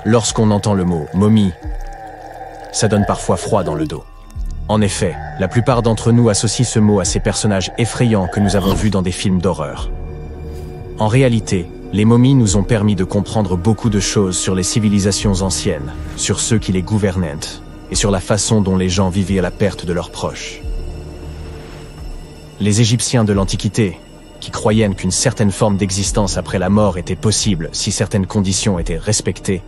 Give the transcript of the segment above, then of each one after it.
Lorsqu'on entend le mot « momie », ça donne parfois froid dans le dos. En effet, la plupart d'entre nous associent ce mot à ces personnages effrayants que nous avons vus dans des films d'horreur. En réalité, les momies nous ont permis de comprendre beaucoup de choses sur les civilisations anciennes, sur ceux qui les gouvernaient, et sur la façon dont les gens vivaient à la perte de leurs proches. Les Égyptiens de l'Antiquité, qui croyaient qu'une certaine forme d'existence après la mort était possible si certaines conditions étaient respectées,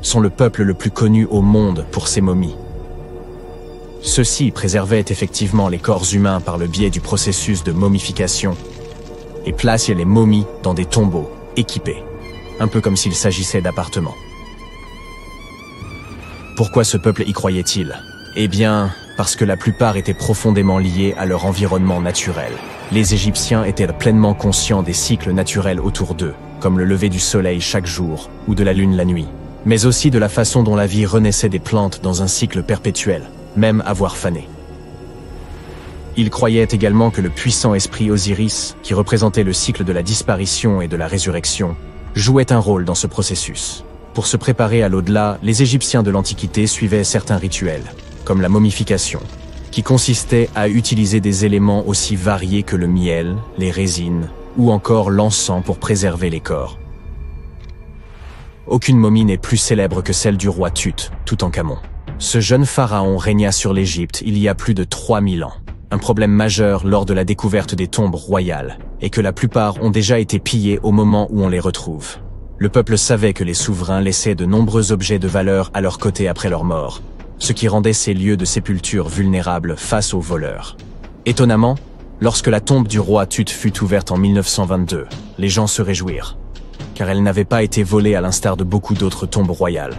sont le peuple le plus connu au monde pour ses momies. Ceux-ci préservaient effectivement les corps humains par le biais du processus de momification et plaçaient les momies dans des tombeaux équipés, un peu comme s'il s'agissait d'appartements. Pourquoi ce peuple y croyait-il? Eh bien, parce que la plupart étaient profondément liés à leur environnement naturel. Les Égyptiens étaient pleinement conscients des cycles naturels autour d'eux, comme le lever du soleil chaque jour ou de la lune la nuit, mais aussi de la façon dont la vie renaissait des plantes dans un cycle perpétuel, même à voir faner. Ils croyaient également que le puissant esprit Osiris, qui représentait le cycle de la disparition et de la résurrection, jouait un rôle dans ce processus. Pour se préparer à l'au-delà, les Égyptiens de l'Antiquité suivaient certains rituels, comme la momification, qui consistait à utiliser des éléments aussi variés que le miel, les résines ou encore l'encens pour préserver les corps. Aucune momie n'est plus célèbre que celle du roi Tut, Toutankhamon. Ce jeune pharaon régna sur l'Égypte il y a plus de 3000 ans. Un problème majeur lors de la découverte des tombes royales est que la plupart ont déjà été pillées au moment où on les retrouve. Le peuple savait que les souverains laissaient de nombreux objets de valeur à leur côté après leur mort, ce qui rendait ces lieux de sépulture vulnérables face aux voleurs. Étonnamment, lorsque la tombe du roi Tut fut ouverte en 1922, les gens se réjouirent, car elle n'avait pas été volée à l'instar de beaucoup d'autres tombes royales.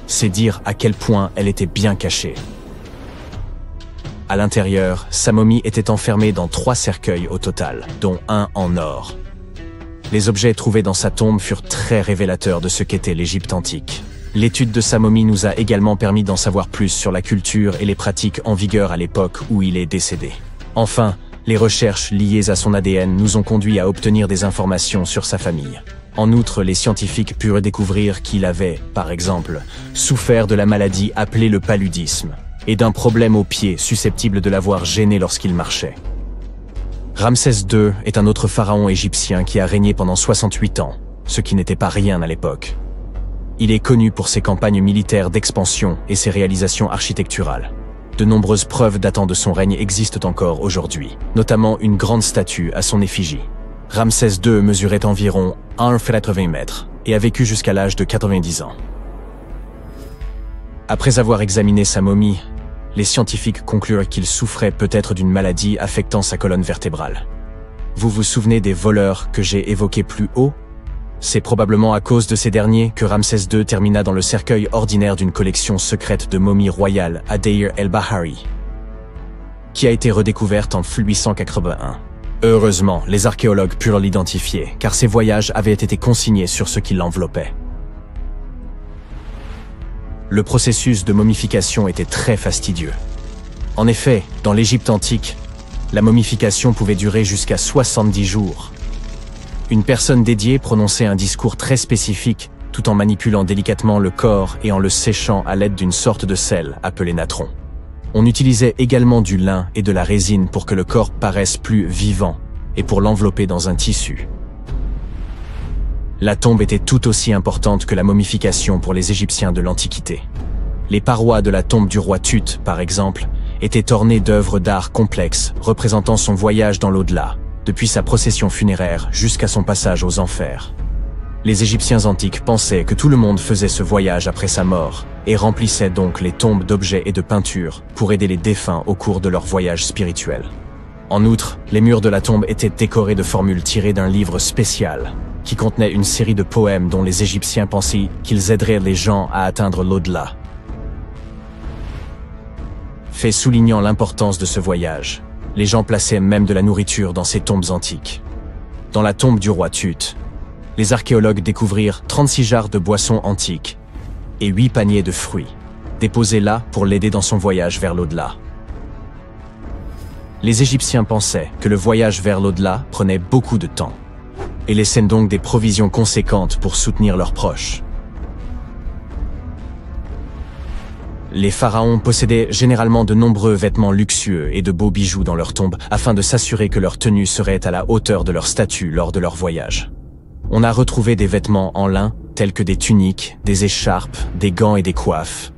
C'est dire à quel point elle était bien cachée. À l'intérieur, sa momie était enfermée dans 3 cercueils au total, dont un en or. Les objets trouvés dans sa tombe furent très révélateurs de ce qu'était l'Égypte antique. L'étude de sa momie nous a également permis d'en savoir plus sur la culture et les pratiques en vigueur à l'époque où il est décédé. Enfin, les recherches liées à son ADN nous ont conduit à obtenir des informations sur sa famille. En outre, les scientifiques purent découvrir qu'il avait, par exemple, souffert de la maladie appelée le paludisme et d'un problème au pied susceptible de l'avoir gêné lorsqu'il marchait. Ramsès II est un autre pharaon égyptien qui a régné pendant 68 ans, ce qui n'était pas rien à l'époque. Il est connu pour ses campagnes militaires d'expansion et ses réalisations architecturales. De nombreuses preuves datant de son règne existent encore aujourd'hui, notamment une grande statue à son effigie. Ramsès II mesurait environ 1,80 m et a vécu jusqu'à l'âge de 90 ans. Après avoir examiné sa momie, les scientifiques conclurent qu'il souffrait peut-être d'une maladie affectant sa colonne vertébrale. Vous vous souvenez des voleurs que j'ai évoqués plus haut? C'est probablement à cause de ces derniers que Ramsès II termina dans le cercueil ordinaire d'une collection secrète de momies royales à Deir el-Bahari, qui a été redécouverte en 1881. Heureusement, les archéologues purent l'identifier, car ses voyages avaient été consignés sur ce qui l'enveloppait. Le processus de momification était très fastidieux. En effet, dans l'Égypte antique, la momification pouvait durer jusqu'à 70 jours. Une personne dédiée prononçait un discours très spécifique, tout en manipulant délicatement le corps et en le séchant à l'aide d'une sorte de sel appelé natron. On utilisait également du lin et de la résine pour que le corps paraisse plus vivant et pour l'envelopper dans un tissu. La tombe était tout aussi importante que la momification pour les Égyptiens de l'Antiquité. Les parois de la tombe du roi Tut, par exemple, étaient ornées d'œuvres d'art complexes représentant son voyage dans l'au-delà, depuis sa procession funéraire jusqu'à son passage aux enfers. Les Égyptiens antiques pensaient que tout le monde faisait ce voyage après sa mort et remplissaient donc les tombes d'objets et de peintures pour aider les défunts au cours de leur voyage spirituel. En outre, les murs de la tombe étaient décorés de formules tirées d'un livre spécial qui contenait une série de poèmes dont les Égyptiens pensaient qu'ils aideraient les gens à atteindre l'au-delà. Fait soulignant l'importance de ce voyage, les gens plaçaient même de la nourriture dans ces tombes antiques. Dans la tombe du roi Tut, les archéologues découvrirent 36 jarres de boissons antiques et 8 paniers de fruits, déposés là pour l'aider dans son voyage vers l'au-delà. Les Égyptiens pensaient que le voyage vers l'au-delà prenait beaucoup de temps et laissaient donc des provisions conséquentes pour soutenir leurs proches. Les pharaons possédaient généralement de nombreux vêtements luxueux et de beaux bijoux dans leur tombe afin de s'assurer que leur tenue serait à la hauteur de leur statut lors de leur voyage. On a retrouvé des vêtements en lin, tels que des tuniques, des écharpes, des gants et des coiffes.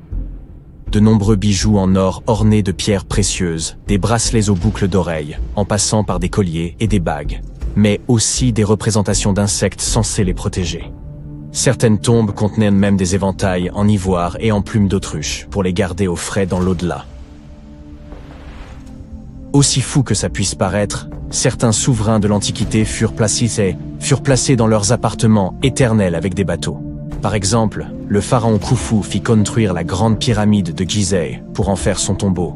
De nombreux bijoux en or ornés de pierres précieuses, des bracelets aux boucles d'oreilles, en passant par des colliers et des bagues, mais aussi des représentations d'insectes censés les protéger. Certaines tombes contenaient même des éventails en ivoire et en plumes d'autruche pour les garder au frais dans l'au-delà. Aussi fou que ça puisse paraître, certains souverains de l'Antiquité furent placés dans leurs appartements éternels avec des bateaux. Par exemple, le pharaon Khufu fit construire la grande pyramide de Gizeh pour en faire son tombeau,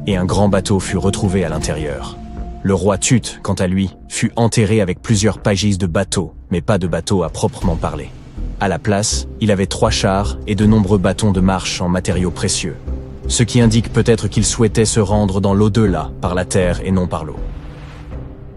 et un grand bateau fut retrouvé à l'intérieur. Le roi Tut, quant à lui, fut enterré avec plusieurs pages de bateaux, mais pas de bateau à proprement parler. À la place, il avait 3 chars et de nombreux bâtons de marche en matériaux précieux, ce qui indique peut-être qu'il souhaitait se rendre dans l'au-delà par la terre et non par l'eau.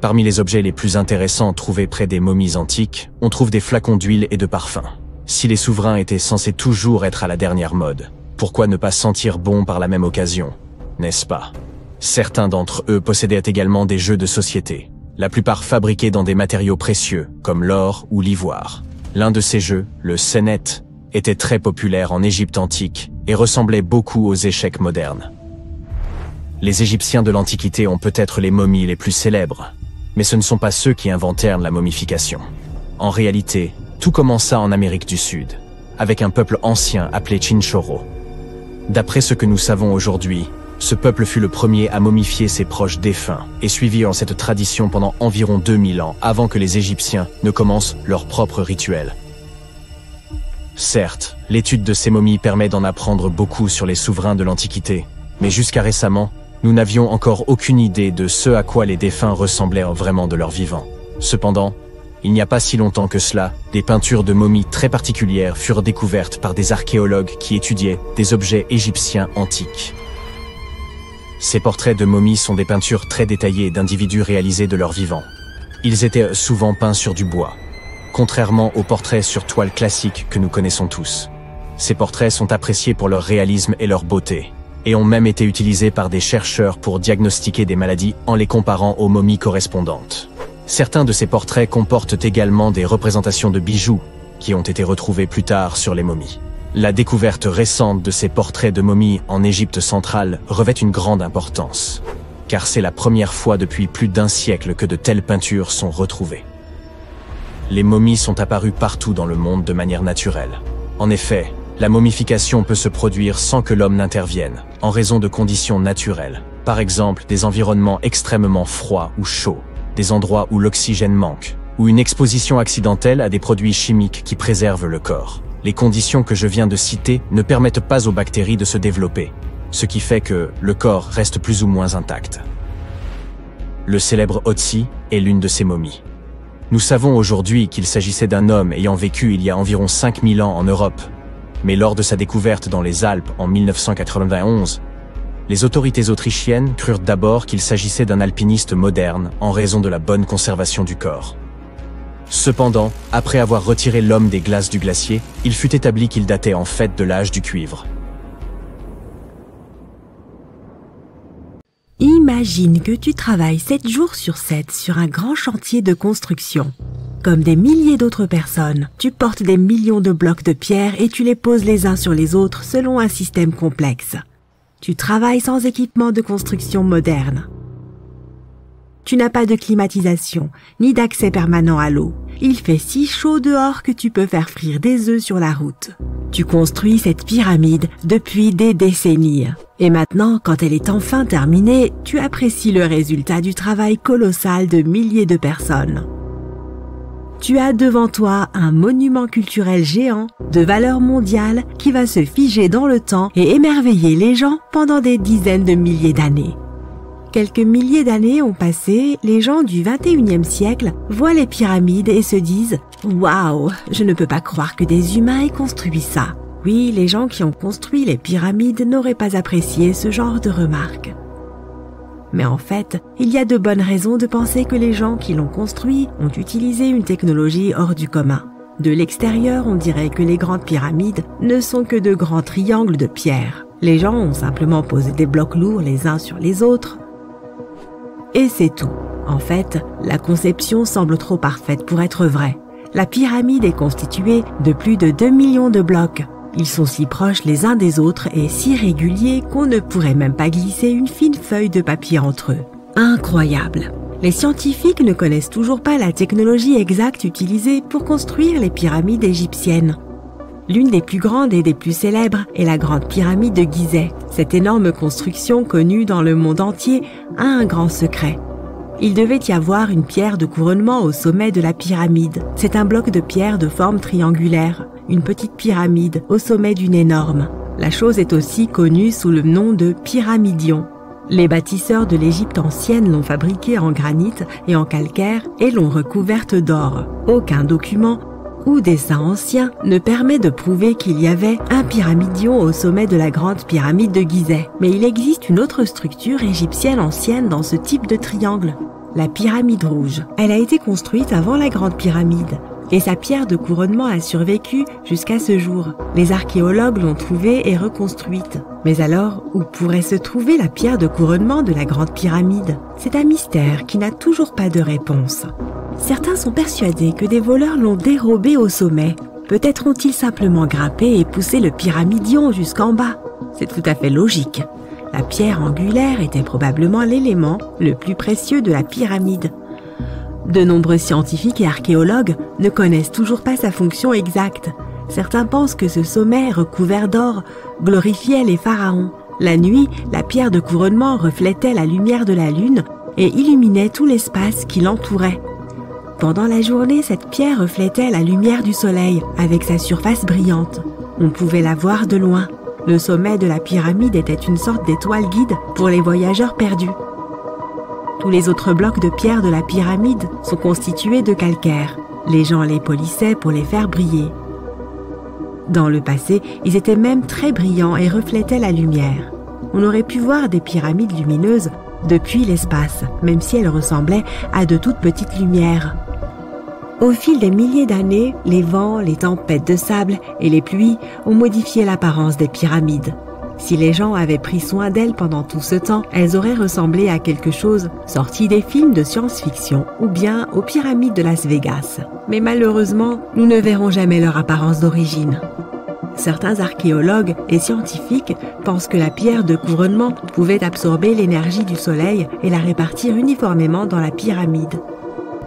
Parmi les objets les plus intéressants trouvés près des momies antiques, on trouve des flacons d'huile et de parfums. Si les souverains étaient censés toujours être à la dernière mode, pourquoi ne pas sentir bon par la même occasion, n'est-ce pas? Certains d'entre eux possédaient également des jeux de société, la plupart fabriqués dans des matériaux précieux, comme l'or ou l'ivoire. L'un de ces jeux, le Senet, était très populaire en Égypte antique et ressemblait beaucoup aux échecs modernes. Les Égyptiens de l'Antiquité ont peut-être les momies les plus célèbres, mais ce ne sont pas ceux qui inventèrent la momification. En réalité, tout commença en Amérique du Sud, avec un peuple ancien appelé Chinchorro. D'après ce que nous savons aujourd'hui, ce peuple fut le premier à momifier ses proches défunts et suivi en cette tradition pendant environ 2000 ans avant que les Égyptiens ne commencent leur propre rituel. Certes, l'étude de ces momies permet d'en apprendre beaucoup sur les souverains de l'Antiquité, mais jusqu'à récemment, nous n'avions encore aucune idée de ce à quoi les défunts ressemblaient vraiment de leur vivant. Cependant, il n'y a pas si longtemps que cela, des peintures de momies très particulières furent découvertes par des archéologues qui étudiaient des objets égyptiens antiques. Ces portraits de momies sont des peintures très détaillées d'individus réalisés de leur vivant. Ils étaient souvent peints sur du bois, contrairement aux portraits sur toile classiques que nous connaissons tous. Ces portraits sont appréciés pour leur réalisme et leur beauté, et ont même été utilisés par des chercheurs pour diagnostiquer des maladies en les comparant aux momies correspondantes. Certains de ces portraits comportent également des représentations de bijoux qui ont été retrouvés plus tard sur les momies. La découverte récente de ces portraits de momies en Égypte centrale revêt une grande importance, car c'est la première fois depuis plus d'1 siècle que de telles peintures sont retrouvées. Les momies sont apparues partout dans le monde de manière naturelle. En effet, la momification peut se produire sans que l'homme n'intervienne, en raison de conditions naturelles. Par exemple, des environnements extrêmement froids ou chauds, des endroits où l'oxygène manque, ou une exposition accidentelle à des produits chimiques qui préservent le corps. Les conditions que je viens de citer ne permettent pas aux bactéries de se développer, ce qui fait que le corps reste plus ou moins intact. Le célèbre Otzi est l'une de ces momies. Nous savons aujourd'hui qu'il s'agissait d'un homme ayant vécu il y a environ 5000 ans en Europe, mais lors de sa découverte dans les Alpes en 1991, les autorités autrichiennes crurent d'abord qu'il s'agissait d'un alpiniste moderne en raison de la bonne conservation du corps. Cependant, après avoir retiré l'homme des glaces du glacier, il fut établi qu'il datait en fait de l'âge du cuivre. Imagine que tu travailles 7 jours sur 7 sur un grand chantier de construction. Comme des milliers d'autres personnes, tu portes des millions de blocs de pierre et tu les poses les uns sur les autres selon un système complexe. Tu travailles sans équipement de construction moderne. Tu n'as pas de climatisation, ni d'accès permanent à l'eau. Il fait si chaud dehors que tu peux faire frire des œufs sur la route. Tu construis cette pyramide depuis des décennies. Et maintenant, quand elle est enfin terminée, tu apprécies le résultat du travail colossal de milliers de personnes. Tu as devant toi un monument culturel géant de valeur mondiale qui va se figer dans le temps et émerveiller les gens pendant des dizaines de milliers d'années. Quelques milliers d'années ont passé, les gens du 21e siècle voient les pyramides et se disent « Waouh, je ne peux pas croire que des humains aient construit ça ». Oui, les gens qui ont construit les pyramides n'auraient pas apprécié ce genre de remarques. Mais en fait, il y a de bonnes raisons de penser que les gens qui l'ont construit ont utilisé une technologie hors du commun. De l'extérieur, on dirait que les grandes pyramides ne sont que de grands triangles de pierre. Les gens ont simplement posé des blocs lourds les uns sur les autres. Et c'est tout. En fait, la conception semble trop parfaite pour être vraie. La pyramide est constituée de plus de 2 millions de blocs. Ils sont si proches les uns des autres et si réguliers qu'on ne pourrait même pas glisser une fine feuille de papier entre eux. Incroyable! Les scientifiques ne connaissent toujours pas la technologie exacte utilisée pour construire les pyramides égyptiennes. L'une des plus grandes et des plus célèbres est la Grande Pyramide de Gizeh. Cette énorme construction connue dans le monde entier a un grand secret. Il devait y avoir une pierre de couronnement au sommet de la pyramide. C'est un bloc de pierre de forme triangulaire, une petite pyramide au sommet d'une énorme. La chose est aussi connue sous le nom de pyramidion. Les bâtisseurs de l'Égypte ancienne l'ont fabriquée en granit et en calcaire et l'ont recouverte d'or. Aucun document ou dessin ancien ne permet de prouver qu'il y avait un pyramidion au sommet de la Grande Pyramide de Gizeh. Mais il existe une autre structure égyptienne ancienne dans ce type de triangle, la pyramide rouge. Elle a été construite avant la Grande Pyramide et sa pierre de couronnement a survécu jusqu'à ce jour. Les archéologues l'ont trouvée et reconstruite. Mais alors, où pourrait se trouver la pierre de couronnement de la Grande Pyramide? C'est un mystère qui n'a toujours pas de réponse. Certains sont persuadés que des voleurs l'ont dérobée au sommet. Peut-être ont-ils simplement grimpé et poussé le pyramidion jusqu'en bas. C'est tout à fait logique. La pierre angulaire était probablement l'élément le plus précieux de la pyramide. De nombreux scientifiques et archéologues ne connaissent toujours pas sa fonction exacte. Certains pensent que ce sommet recouvert d'or glorifiait les pharaons. La nuit, la pierre de couronnement reflétait la lumière de la lune et illuminait tout l'espace qui l'entourait. Pendant la journée, cette pierre reflétait la lumière du soleil avec sa surface brillante. On pouvait la voir de loin. Le sommet de la pyramide était une sorte d'étoile guide pour les voyageurs perdus. Tous les autres blocs de pierre de la pyramide sont constitués de calcaire. Les gens les polissaient pour les faire briller. Dans le passé, ils étaient même très brillants et reflétaient la lumière. On aurait pu voir des pyramides lumineuses depuis l'espace, même si elles ressemblaient à de toutes petites lumières. Au fil des milliers d'années, les vents, les tempêtes de sable et les pluies ont modifié l'apparence des pyramides. Si les gens avaient pris soin d'elles pendant tout ce temps, elles auraient ressemblé à quelque chose sorti des films de science-fiction ou bien aux pyramides de Las Vegas. Mais malheureusement, nous ne verrons jamais leur apparence d'origine. Certains archéologues et scientifiques pensent que la pierre de couronnement pouvait absorber l'énergie du soleil et la répartir uniformément dans la pyramide.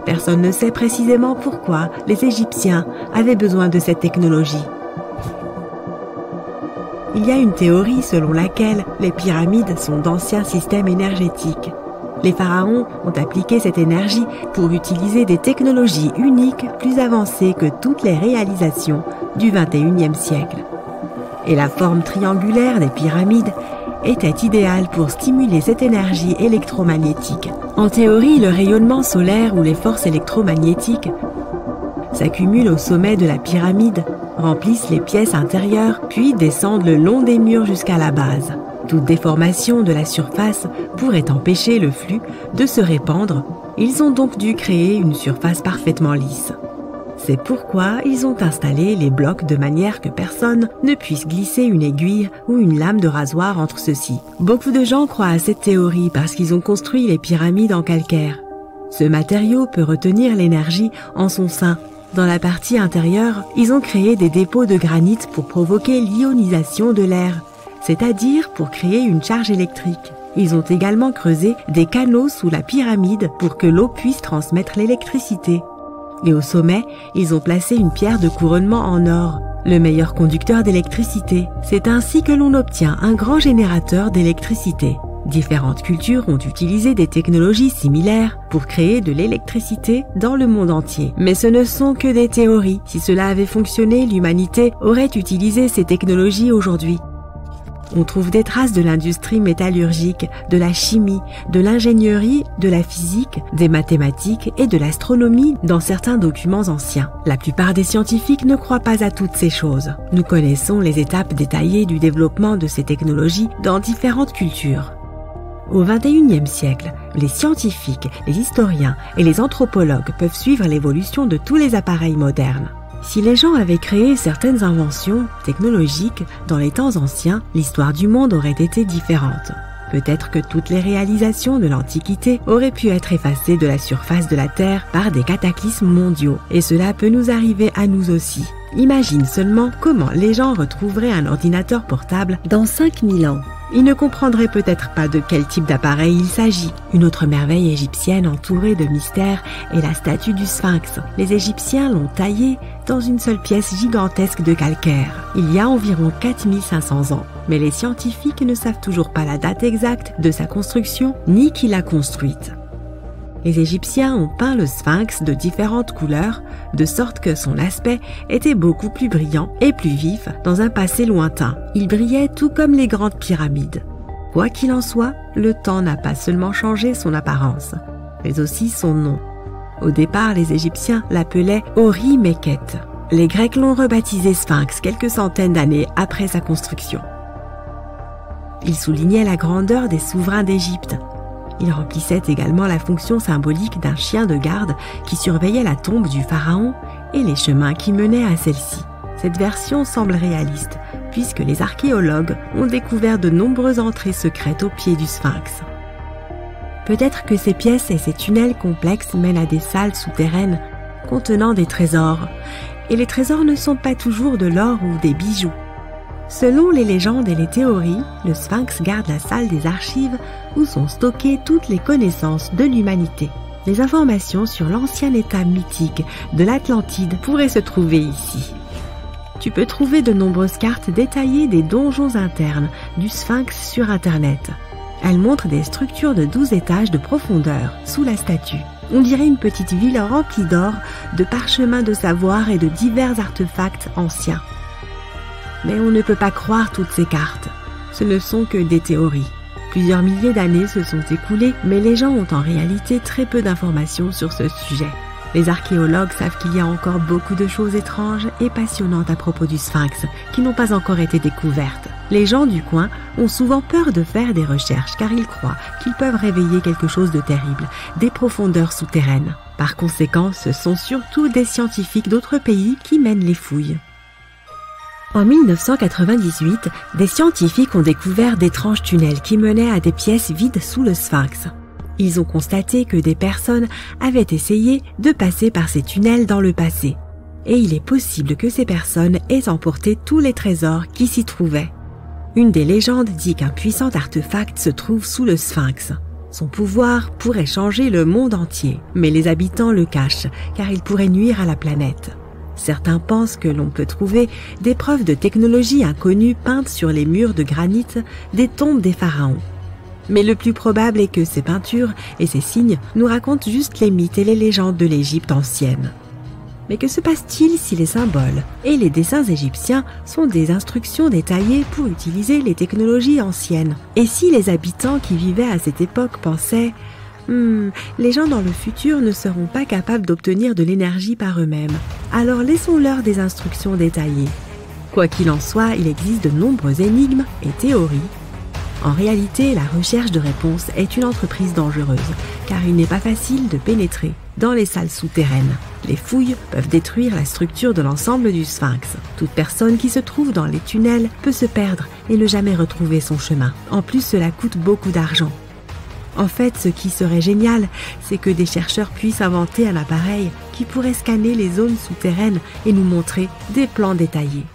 Personne ne sait précisément pourquoi les Égyptiens avaient besoin de cette technologie. Il y a une théorie selon laquelle les pyramides sont d'anciens systèmes énergétiques. Les pharaons ont appliqué cette énergie pour utiliser des technologies uniques plus avancées que toutes les réalisations du XXIe siècle. Et la forme triangulaire des pyramides était idéale pour stimuler cette énergie électromagnétique. En théorie, le rayonnement solaire ou les forces électromagnétiques s'accumulent au sommet de la pyramide, remplissent les pièces intérieures, puis descendent le long des murs jusqu'à la base. Toute déformation de la surface pourrait empêcher le flux de se répandre. Ils ont donc dû créer une surface parfaitement lisse. C'est pourquoi ils ont installé les blocs de manière que personne ne puisse glisser une aiguille ou une lame de rasoir entre ceux-ci. Beaucoup de gens croient à cette théorie parce qu'ils ont construit les pyramides en calcaire. Ce matériau peut retenir l'énergie en son sein. Dans la partie intérieure, ils ont créé des dépôts de granit pour provoquer l'ionisation de l'air, c'est-à-dire pour créer une charge électrique. Ils ont également creusé des canaux sous la pyramide pour que l'eau puisse transmettre l'électricité. Et au sommet, ils ont placé une pierre de couronnement en or, le meilleur conducteur d'électricité. C'est ainsi que l'on obtient un grand générateur d'électricité. Différentes cultures ont utilisé des technologies similaires pour créer de l'électricité dans le monde entier. Mais ce ne sont que des théories. Si cela avait fonctionné, l'humanité aurait utilisé ces technologies aujourd'hui. On trouve des traces de l'industrie métallurgique, de la chimie, de l'ingénierie, de la physique, des mathématiques et de l'astronomie dans certains documents anciens. La plupart des scientifiques ne croient pas à toutes ces choses. Nous connaissons les étapes détaillées du développement de ces technologies dans différentes cultures. Au XXIe siècle, les scientifiques, les historiens et les anthropologues peuvent suivre l'évolution de tous les appareils modernes. Si les gens avaient créé certaines inventions technologiques dans les temps anciens, l'histoire du monde aurait été différente. Peut-être que toutes les réalisations de l'Antiquité auraient pu être effacées de la surface de la Terre par des cataclysmes mondiaux, et cela peut nous arriver à nous aussi. Imagine seulement comment les gens retrouveraient un ordinateur portable dans 5000 ans. Ils ne comprendraient peut-être pas de quel type d'appareil il s'agit. Une autre merveille égyptienne entourée de mystères est la statue du Sphinx. Les Égyptiens l'ont taillée dans une seule pièce gigantesque de calcaire, il y a environ 4500 ans. Mais les scientifiques ne savent toujours pas la date exacte de sa construction, ni qui l'a construite. Les Égyptiens ont peint le Sphinx de différentes couleurs, de sorte que son aspect était beaucoup plus brillant et plus vif dans un passé lointain. Il brillait tout comme les grandes pyramides. Quoi qu'il en soit, le temps n'a pas seulement changé son apparence, mais aussi son nom. Au départ, les Égyptiens l'appelaient Ori-Mekhet. Les Grecs l'ont rebaptisé Sphinx quelques centaines d'années après sa construction. Il soulignait la grandeur des souverains d'Égypte. Il remplissait également la fonction symbolique d'un chien de garde qui surveillait la tombe du pharaon et les chemins qui menaient à celle-ci. Cette version semble réaliste, puisque les archéologues ont découvert de nombreuses entrées secrètes au pied du Sphinx. Peut-être que ces pièces et ces tunnels complexes mènent à des salles souterraines contenant des trésors, et les trésors ne sont pas toujours de l'or ou des bijoux. Selon les légendes et les théories, le Sphinx garde la salle des archives où sont stockées toutes les connaissances de l'humanité. Les informations sur l'ancien état mythique de l'Atlantide pourraient se trouver ici. Tu peux trouver de nombreuses cartes détaillées des donjons internes du Sphinx sur Internet. Elles montrent des structures de 12 étages de profondeur sous la statue. On dirait une petite ville remplie d'or, de parchemins de savoir et de divers artefacts anciens. Mais on ne peut pas croire toutes ces cartes. Ce ne sont que des théories. Plusieurs milliers d'années se sont écoulées, mais les gens ont en réalité très peu d'informations sur ce sujet. Les archéologues savent qu'il y a encore beaucoup de choses étranges et passionnantes à propos du Sphinx qui n'ont pas encore été découvertes. Les gens du coin ont souvent peur de faire des recherches car ils croient qu'ils peuvent réveiller quelque chose de terrible, des profondeurs souterraines. Par conséquent, ce sont surtout des scientifiques d'autres pays qui mènent les fouilles. En 1998, des scientifiques ont découvert d'étranges tunnels qui menaient à des pièces vides sous le Sphinx. Ils ont constaté que des personnes avaient essayé de passer par ces tunnels dans le passé. Et il est possible que ces personnes aient emporté tous les trésors qui s'y trouvaient. Une des légendes dit qu'un puissant artefact se trouve sous le Sphinx. Son pouvoir pourrait changer le monde entier, mais les habitants le cachent car il pourrait nuire à la planète. Certains pensent que l'on peut trouver des preuves de technologie inconnue peintes sur les murs de granit des tombes des pharaons. Mais le plus probable est que ces peintures et ces signes nous racontent juste les mythes et les légendes de l'Égypte ancienne. Mais que se passe-t-il si les symboles et les dessins égyptiens sont des instructions détaillées pour utiliser les technologies anciennes? Et si les habitants qui vivaient à cette époque pensaient les gens dans le futur ne seront pas capables d'obtenir de l'énergie par eux-mêmes. Alors laissons-leur des instructions détaillées. Quoi qu'il en soit, il existe de nombreuses énigmes et théories. En réalité, la recherche de réponses est une entreprise dangereuse, car il n'est pas facile de pénétrer dans les salles souterraines. Les fouilles peuvent détruire la structure de l'ensemble du Sphinx. Toute personne qui se trouve dans les tunnels peut se perdre et ne jamais retrouver son chemin. En plus, cela coûte beaucoup d'argent. En fait, ce qui serait génial, c'est que des chercheurs puissent inventer un appareil qui pourrait scanner les zones souterraines et nous montrer des plans détaillés.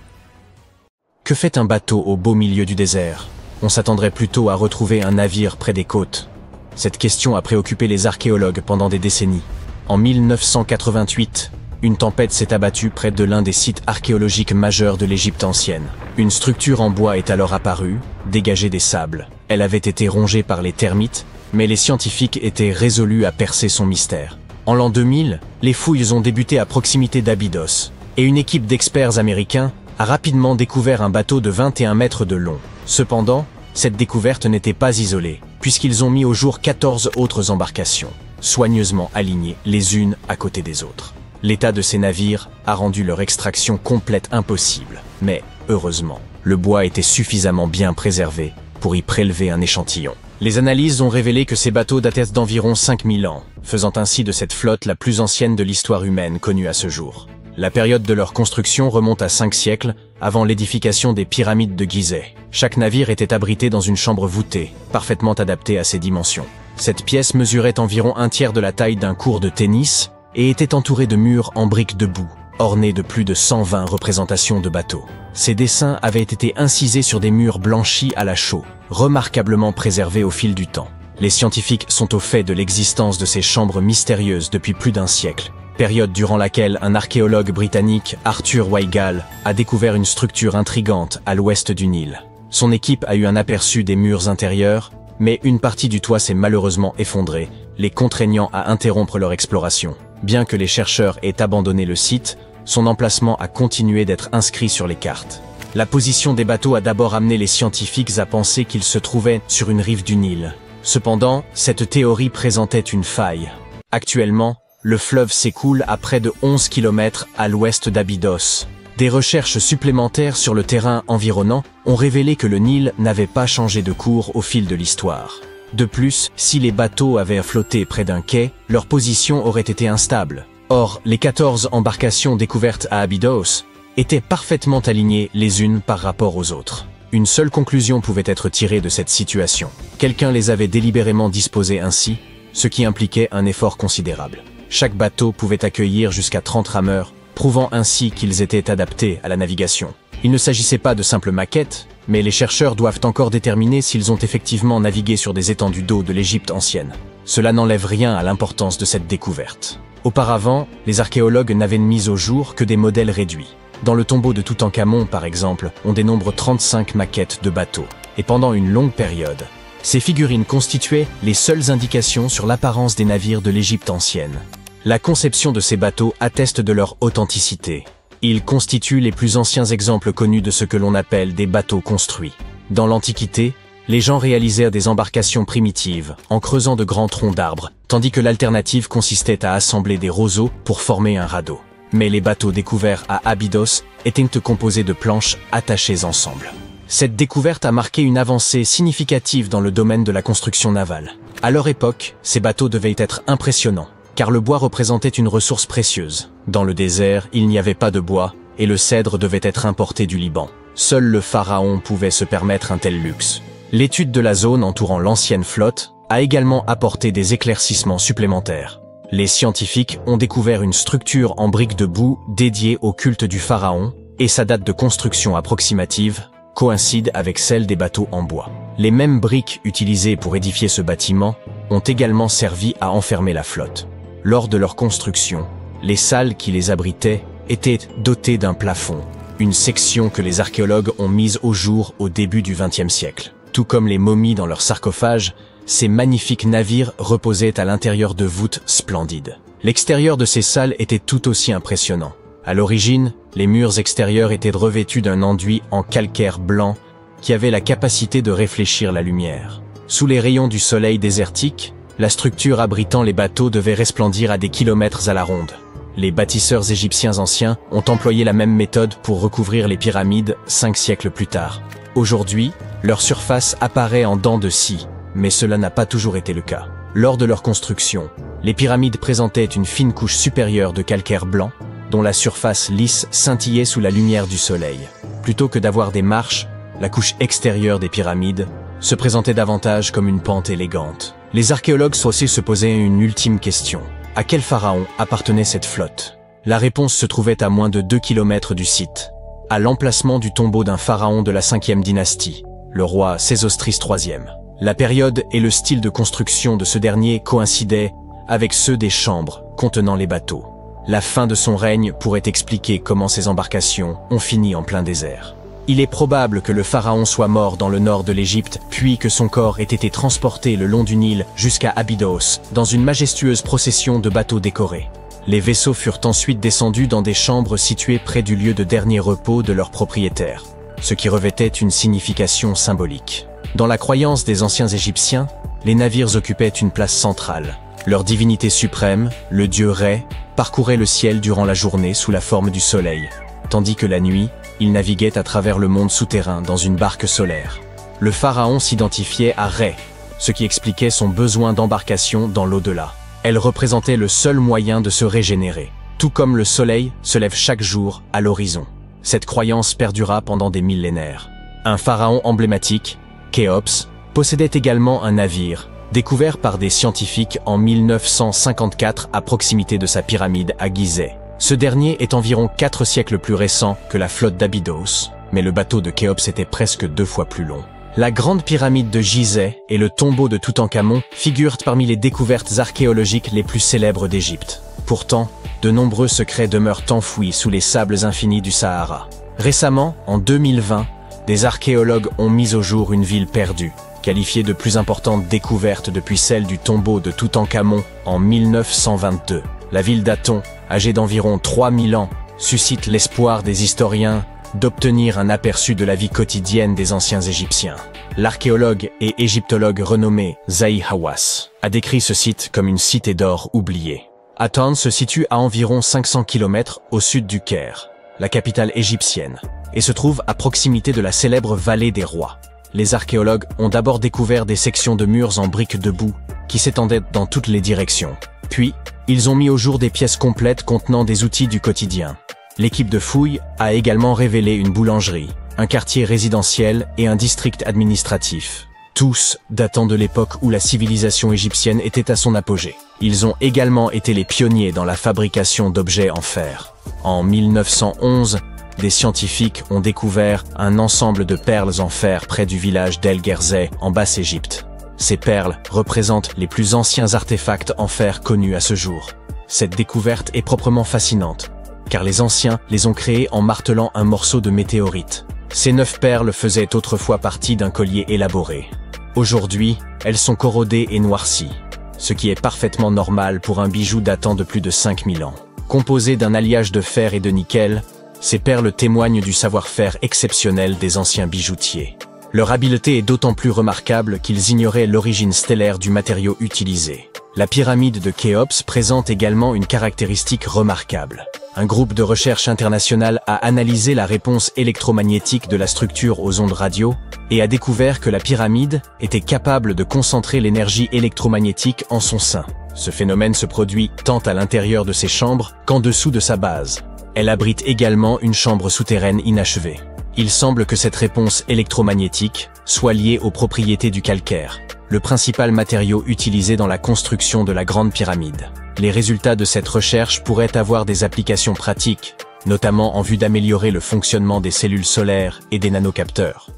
Que fait un bateau au beau milieu du désert? On s'attendrait plutôt à retrouver un navire près des côtes. Cette question a préoccupé les archéologues pendant des décennies. En 1988, une tempête s'est abattue près de l'un des sites archéologiques majeurs de l'Égypte ancienne. Une structure en bois est alors apparue, dégagée des sables. Elle avait été rongée par les termites, mais les scientifiques étaient résolus à percer son mystère. En l'an 2000, les fouilles ont débuté à proximité d'Abydos, et une équipe d'experts américains a rapidement découvert un bateau de 21 mètres de long. Cependant, cette découverte n'était pas isolée, puisqu'ils ont mis au jour 14 autres embarcations, soigneusement alignées les unes à côté des autres. L'état de ces navires a rendu leur extraction complète impossible, mais, heureusement, le bois était suffisamment bien préservé pour y prélever un échantillon. Les analyses ont révélé que ces bateaux dataient d'environ 5000 ans, faisant ainsi de cette flotte la plus ancienne de l'histoire humaine connue à ce jour. La période de leur construction remonte à 5 siècles, avant l'édification des pyramides de Gizeh. Chaque navire était abrité dans une chambre voûtée, parfaitement adaptée à ses dimensions. Cette pièce mesurait environ un tiers de la taille d'un court de tennis et était entourée de murs en briques de boue, ornés de plus de 120 représentations de bateaux. Ces dessins avaient été incisés sur des murs blanchis à la chaux, remarquablement préservés au fil du temps. Les scientifiques sont au fait de l'existence de ces chambres mystérieuses depuis plus d'un siècle, période durant laquelle un archéologue britannique, Arthur Weigall, a découvert une structure intrigante à l'ouest du Nil. Son équipe a eu un aperçu des murs intérieurs, mais une partie du toit s'est malheureusement effondrée, les contraignant à interrompre leur exploration. Bien que les chercheurs aient abandonné le site, son emplacement a continué d'être inscrit sur les cartes. La position des bateaux a d'abord amené les scientifiques à penser qu'ils se trouvaient sur une rive du Nil. Cependant, cette théorie présentait une faille. Actuellement, le fleuve s'écoule à près de 11 km à l'ouest d'Abydos. Des recherches supplémentaires sur le terrain environnant ont révélé que le Nil n'avait pas changé de cours au fil de l'histoire. De plus, si les bateaux avaient flotté près d'un quai, leur position aurait été instable. Or, les 14 embarcations découvertes à Abydos étaient parfaitement alignées les unes par rapport aux autres. Une seule conclusion pouvait être tirée de cette situation. Quelqu'un les avait délibérément disposées ainsi, ce qui impliquait un effort considérable. Chaque bateau pouvait accueillir jusqu'à 30 rameurs, prouvant ainsi qu'ils étaient adaptés à la navigation. Il ne s'agissait pas de simples maquettes, mais les chercheurs doivent encore déterminer s'ils ont effectivement navigué sur des étendues d'eau de l'Égypte ancienne. Cela n'enlève rien à l'importance de cette découverte. Auparavant, les archéologues n'avaient mis au jour que des modèles réduits. Dans le tombeau de Toutankhamon, par exemple, on dénombre 35 maquettes de bateaux. Et pendant une longue période, ces figurines constituaient les seules indications sur l'apparence des navires de l'Égypte ancienne. La conception de ces bateaux atteste de leur authenticité. Ils constituent les plus anciens exemples connus de ce que l'on appelle des bateaux construits. Dans l'Antiquité, les gens réalisèrent des embarcations primitives en creusant de grands troncs d'arbres, tandis que l'alternative consistait à assembler des roseaux pour former un radeau. Mais les bateaux découverts à Abydos étaient composés de planches attachées ensemble. Cette découverte a marqué une avancée significative dans le domaine de la construction navale. À leur époque, ces bateaux devaient être impressionnants, car le bois représentait une ressource précieuse. Dans le désert, il n'y avait pas de bois, et le cèdre devait être importé du Liban. Seul le pharaon pouvait se permettre un tel luxe. L'étude de la zone entourant l'ancienne flotte a également apporté des éclaircissements supplémentaires. Les scientifiques ont découvert une structure en briques de boue dédiée au culte du pharaon, et sa date de construction approximative coïncide avec celle des bateaux en bois. Les mêmes briques utilisées pour édifier ce bâtiment ont également servi à enfermer la flotte. Lors de leur construction, les salles qui les abritaient étaient dotées d'un plafond, une section que les archéologues ont mise au jour au début du XXe siècle. Tout comme les momies dans leurs sarcophages, ces magnifiques navires reposaient à l'intérieur de voûtes splendides. L'extérieur de ces salles était tout aussi impressionnant. À l'origine, les murs extérieurs étaient revêtus d'un enduit en calcaire blanc qui avait la capacité de réfléchir la lumière. Sous les rayons du soleil désertique, la structure abritant les bateaux devait resplendir à des kilomètres à la ronde. Les bâtisseurs égyptiens anciens ont employé la même méthode pour recouvrir les pyramides 5 siècles plus tard. Aujourd'hui, leur surface apparaît en dents de scie, mais cela n'a pas toujours été le cas. Lors de leur construction, les pyramides présentaient une fine couche supérieure de calcaire blanc, dont la surface lisse scintillait sous la lumière du soleil. Plutôt que d'avoir des marches, la couche extérieure des pyramides se présentait davantage comme une pente élégante. Les archéologues sont aussi se posaient une ultime question. À quel pharaon appartenait cette flotte? La réponse se trouvait à moins de 2 km du site, à l'emplacement du tombeau d'un pharaon de la 5e dynastie, le roi Sésostris III. La période et le style de construction de ce dernier coïncidaient avec ceux des chambres contenant les bateaux. La fin de son règne pourrait expliquer comment ces embarcations ont fini en plein désert. Il est probable que le pharaon soit mort dans le nord de l'Égypte, puis que son corps ait été transporté le long du Nil jusqu'à Abydos, dans une majestueuse procession de bateaux décorés. Les vaisseaux furent ensuite descendus dans des chambres situées près du lieu de dernier repos de leurs propriétaires, ce qui revêtait une signification symbolique. Dans la croyance des anciens Égyptiens, les navires occupaient une place centrale. Leur divinité suprême, le dieu Ré, parcourait le ciel durant la journée sous la forme du soleil, tandis que la nuit, il naviguait à travers le monde souterrain dans une barque solaire. Le pharaon s'identifiait à Ré, ce qui expliquait son besoin d'embarcation dans l'au-delà. Elle représentait le seul moyen de se régénérer. tout comme le soleil se lève chaque jour à l'horizon. Cette croyance perdura pendant des millénaires. Un pharaon emblématique, Khéops, possédait également un navire, découvert par des scientifiques en 1954 à proximité de sa pyramide à Gizeh. Ce dernier est environ 4 siècles plus récent que la flotte d'Abydos, mais le bateau de Khéops était presque 2 fois plus long. La grande pyramide de Gizeh et le tombeau de Toutankhamon figurent parmi les découvertes archéologiques les plus célèbres d'Égypte. Pourtant, de nombreux secrets demeurent enfouis sous les sables infinis du Sahara. Récemment, en 2020, des archéologues ont mis au jour une ville perdue, qualifiée de plus importante découverte depuis celle du tombeau de Toutankhamon en 1922. La ville d'Aton, âgée d'environ 3000 ans, suscite l'espoir des historiens d'obtenir un aperçu de la vie quotidienne des anciens Égyptiens. L'archéologue et égyptologue renommé Zahi Hawass a décrit ce site comme une cité d'or oubliée. Aton se situe à environ 500 km au sud du Caire, la capitale égyptienne, et se trouve à proximité de la célèbre vallée des rois. Les archéologues ont d'abord découvert des sections de murs en briques de boue qui s'étendaient dans toutes les directions. Puis, ils ont mis au jour des pièces complètes contenant des outils du quotidien. L'équipe de fouilles a également révélé une boulangerie, un quartier résidentiel et un district administratif, tous datant de l'époque où la civilisation égyptienne était à son apogée. Ils ont également été les pionniers dans la fabrication d'objets en fer. En 1911, des scientifiques ont découvert un ensemble de perles en fer près du village d'El Gerzeh en Basse-Égypte. Ces perles représentent les plus anciens artefacts en fer connus à ce jour. Cette découverte est proprement fascinante, car les anciens les ont créées en martelant un morceau de météorite. Ces 9 perles faisaient autrefois partie d'un collier élaboré. Aujourd'hui, elles sont corrodées et noircies, ce qui est parfaitement normal pour un bijou datant de plus de 5000 ans. Composé d'un alliage de fer et de nickel, ces perles témoignent du savoir-faire exceptionnel des anciens bijoutiers. Leur habileté est d'autant plus remarquable qu'ils ignoraient l'origine stellaire du matériau utilisé. La pyramide de Khéops présente également une caractéristique remarquable. Un groupe de recherche international a analysé la réponse électromagnétique de la structure aux ondes radio et a découvert que la pyramide était capable de concentrer l'énergie électromagnétique en son sein. Ce phénomène se produit tant à l'intérieur de ses chambres qu'en dessous de sa base. Elle abrite également une chambre souterraine inachevée. Il semble que cette réponse électromagnétique soit liée aux propriétés du calcaire, le principal matériau utilisé dans la construction de la Grande Pyramide. Les résultats de cette recherche pourraient avoir des applications pratiques, notamment en vue d'améliorer le fonctionnement des cellules solaires et des nanocapteurs.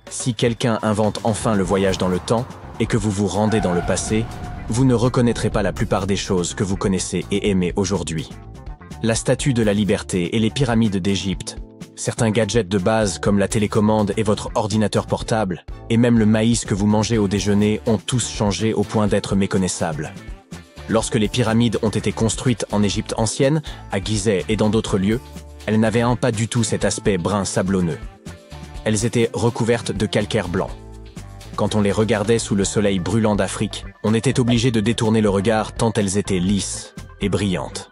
Si quelqu'un invente enfin le voyage dans le temps et que vous vous rendez dans le passé, vous ne reconnaîtrez pas la plupart des choses que vous connaissez et aimez aujourd'hui. La Statue de la Liberté et les pyramides d'Égypte, certains gadgets de base comme la télécommande et votre ordinateur portable, et même le maïs que vous mangez au déjeuner ont tous changé au point d'être méconnaissables. Lorsque les pyramides ont été construites en Égypte ancienne, à Gizeh et dans d'autres lieux, elles n'avaient pas du tout cet aspect brun sablonneux. Elles étaient recouvertes de calcaire blanc. Quand on les regardait sous le soleil brûlant d'Afrique, on était obligé de détourner le regard tant elles étaient lisses et brillantes.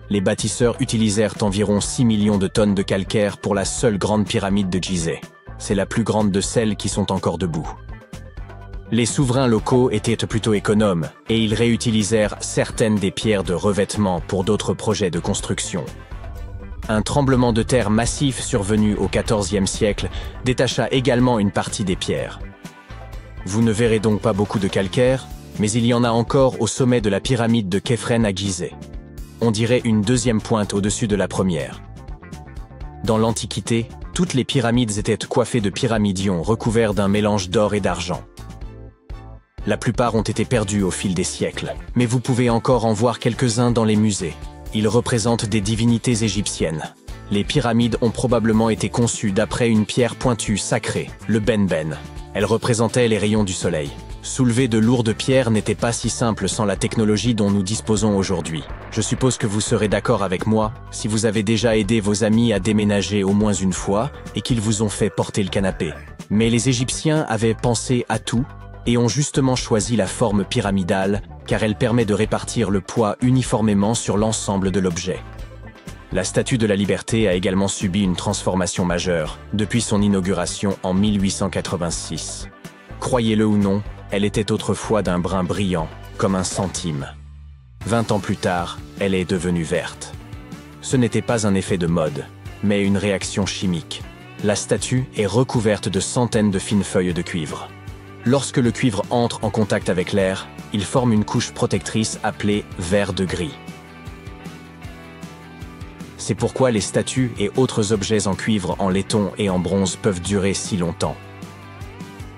Les bâtisseurs utilisèrent environ 6 millions de tonnes de calcaire pour la seule grande pyramide de Gizeh. C'est la plus grande de celles qui sont encore debout. Les souverains locaux étaient plutôt économes et ils réutilisèrent certaines des pierres de revêtement pour d'autres projets de construction. Un tremblement de terre massif survenu au XIVe siècle détacha également une partie des pierres. Vous ne verrez donc pas beaucoup de calcaire, mais il y en a encore au sommet de la pyramide de Khéphren à Gizeh. On dirait une deuxième pointe au-dessus de la première. Dans l'Antiquité, toutes les pyramides étaient coiffées de pyramidions recouverts d'un mélange d'or et d'argent. La plupart ont été perdus au fil des siècles, mais vous pouvez encore en voir quelques-uns dans les musées. Ils représentent des divinités égyptiennes. Les pyramides ont probablement été conçues d'après une pierre pointue sacrée, le benben. Elles représentaient les rayons du soleil. Soulever de lourdes pierres n'était pas si simple sans la technologie dont nous disposons aujourd'hui. Je suppose que vous serez d'accord avec moi si vous avez déjà aidé vos amis à déménager au moins une fois et qu'ils vous ont fait porter le canapé. Mais les Égyptiens avaient pensé à tout et ont justement choisi la forme pyramidale car elle permet de répartir le poids uniformément sur l'ensemble de l'objet. La Statue de la Liberté a également subi une transformation majeure depuis son inauguration en 1886. Croyez-le ou non, elle était autrefois d'un brun brillant, comme un centime. 20 ans plus tard, elle est devenue verte. Ce n'était pas un effet de mode, mais une réaction chimique. La statue est recouverte de centaines de fines feuilles de cuivre. Lorsque le cuivre entre en contact avec l'air, il forme une couche protectrice appelée verre de gris. C'est pourquoi les statues et autres objets en cuivre, en laiton et en bronze peuvent durer si longtemps.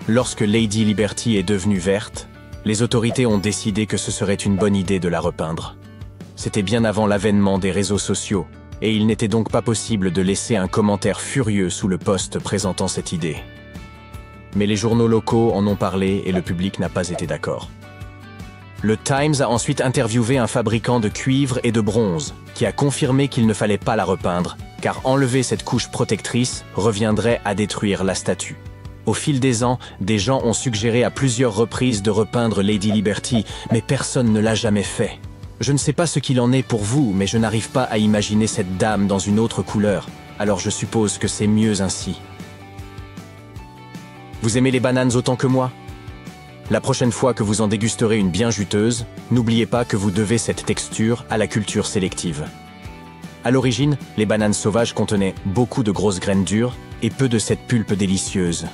Lorsque Lady Liberty est devenue verte, les autorités ont décidé que ce serait une bonne idée de la repeindre. C'était bien avant l'avènement des réseaux sociaux, et il n'était donc pas possible de laisser un commentaire furieux sous le post présentant cette idée. Mais les journaux locaux en ont parlé et le public n'a pas été d'accord. Le Times a ensuite interviewé un fabricant de cuivre et de bronze, qui a confirmé qu'il ne fallait pas la repeindre, car enlever cette couche protectrice reviendrait à détruire la statue. Au fil des ans, des gens ont suggéré à plusieurs reprises de repeindre Lady Liberty, mais personne ne l'a jamais fait. Je ne sais pas ce qu'il en est pour vous, mais je n'arrive pas à imaginer cette dame dans une autre couleur, alors je suppose que c'est mieux ainsi. Vous aimez les bananes autant que moi? La prochaine fois que vous en dégusterez une bien juteuse, n'oubliez pas que vous devez cette texture à la culture sélective. À l'origine, les bananes sauvages contenaient beaucoup de grosses graines dures et peu de cette pulpe délicieuse.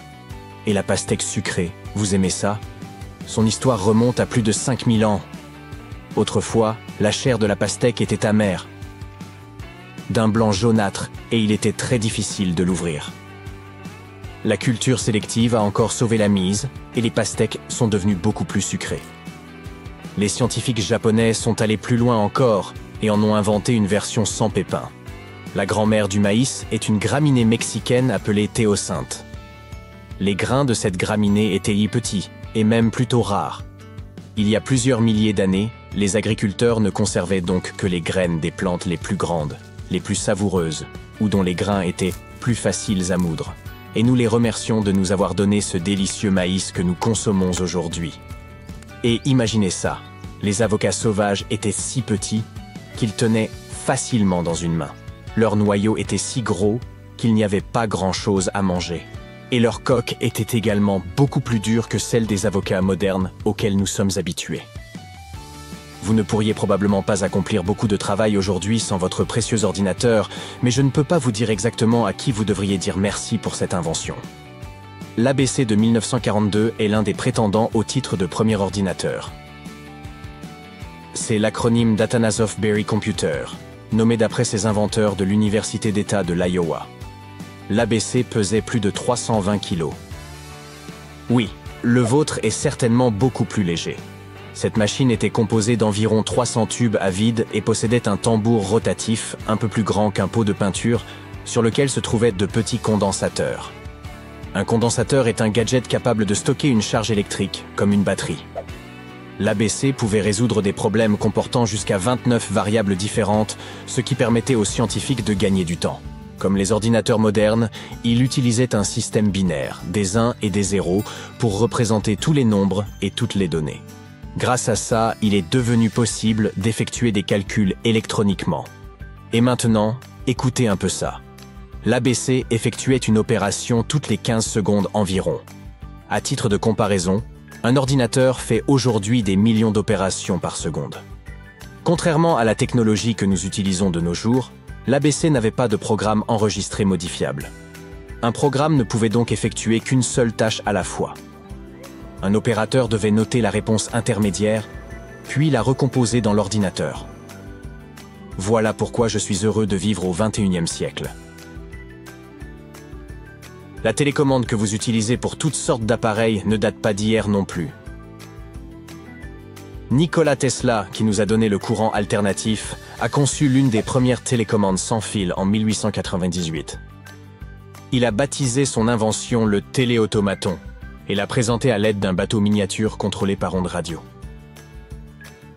Et la pastèque sucrée, vous aimez ça? Son histoire remonte à plus de 5000 ans. Autrefois, la chair de la pastèque était amère, d'un blanc jaunâtre, et il était très difficile de l'ouvrir. La culture sélective a encore sauvé la mise, et les pastèques sont devenues beaucoup plus sucrées. Les scientifiques japonais sont allés plus loin encore, et en ont inventé une version sans pépins. La grand-mère du maïs est une graminée mexicaine appelée théocinthe. Les grains de cette graminée étaient petits, et même plutôt rares. Il y a plusieurs milliers d'années, les agriculteurs ne conservaient donc que les graines des plantes les plus grandes, les plus savoureuses, ou dont les grains étaient plus faciles à moudre. Et nous les remercions de nous avoir donné ce délicieux maïs que nous consommons aujourd'hui. Et imaginez ça, les avocats sauvages étaient si petits qu'ils tenaient facilement dans une main. Leur noyau était si gros qu'il n'y avait pas grand-chose à manger. Et leur coque était également beaucoup plus dure que celle des avocats modernes auxquels nous sommes habitués. Vous ne pourriez probablement pas accomplir beaucoup de travail aujourd'hui sans votre précieux ordinateur, mais je ne peux pas vous dire exactement à qui vous devriez dire merci pour cette invention. L'ABC de 1942 est l'un des prétendants au titre de premier ordinateur. C'est l'acronyme d'Atanasoff Berry Computer, nommé d'après ses inventeurs de l'Université d'État de l'Iowa. L'ABC pesait plus de 320 kg. Oui, le vôtre est certainement beaucoup plus léger. Cette machine était composée d'environ 300 tubes à vide et possédait un tambour rotatif, un peu plus grand qu'un pot de peinture, sur lequel se trouvaient de petits condensateurs. Un condensateur est un gadget capable de stocker une charge électrique, comme une batterie. L'ABC pouvait résoudre des problèmes comportant jusqu'à 29 variables différentes, ce qui permettait aux scientifiques de gagner du temps. Comme les ordinateurs modernes, il utilisait un système binaire, des 1 et des 0, pour représenter tous les nombres et toutes les données. Grâce à ça, il est devenu possible d'effectuer des calculs électroniquement. Et maintenant, écoutez un peu ça. L'ABC effectuait une opération toutes les 15 secondes environ. À titre de comparaison, un ordinateur fait aujourd'hui des millions d'opérations par seconde. Contrairement à la technologie que nous utilisons de nos jours, l'ABC n'avait pas de programme enregistré modifiable. Un programme ne pouvait donc effectuer qu'une seule tâche à la fois. Un opérateur devait noter la réponse intermédiaire, puis la recomposer dans l'ordinateur. Voilà pourquoi je suis heureux de vivre au XXIe siècle. La télécommande que vous utilisez pour toutes sortes d'appareils ne date pas d'hier non plus. Nikola Tesla, qui nous a donné le courant alternatif, a conçu l'une des premières télécommandes sans fil en 1898. Il a baptisé son invention le téléautomaton et l'a présenté à l'aide d'un bateau miniature contrôlé par ondes radio.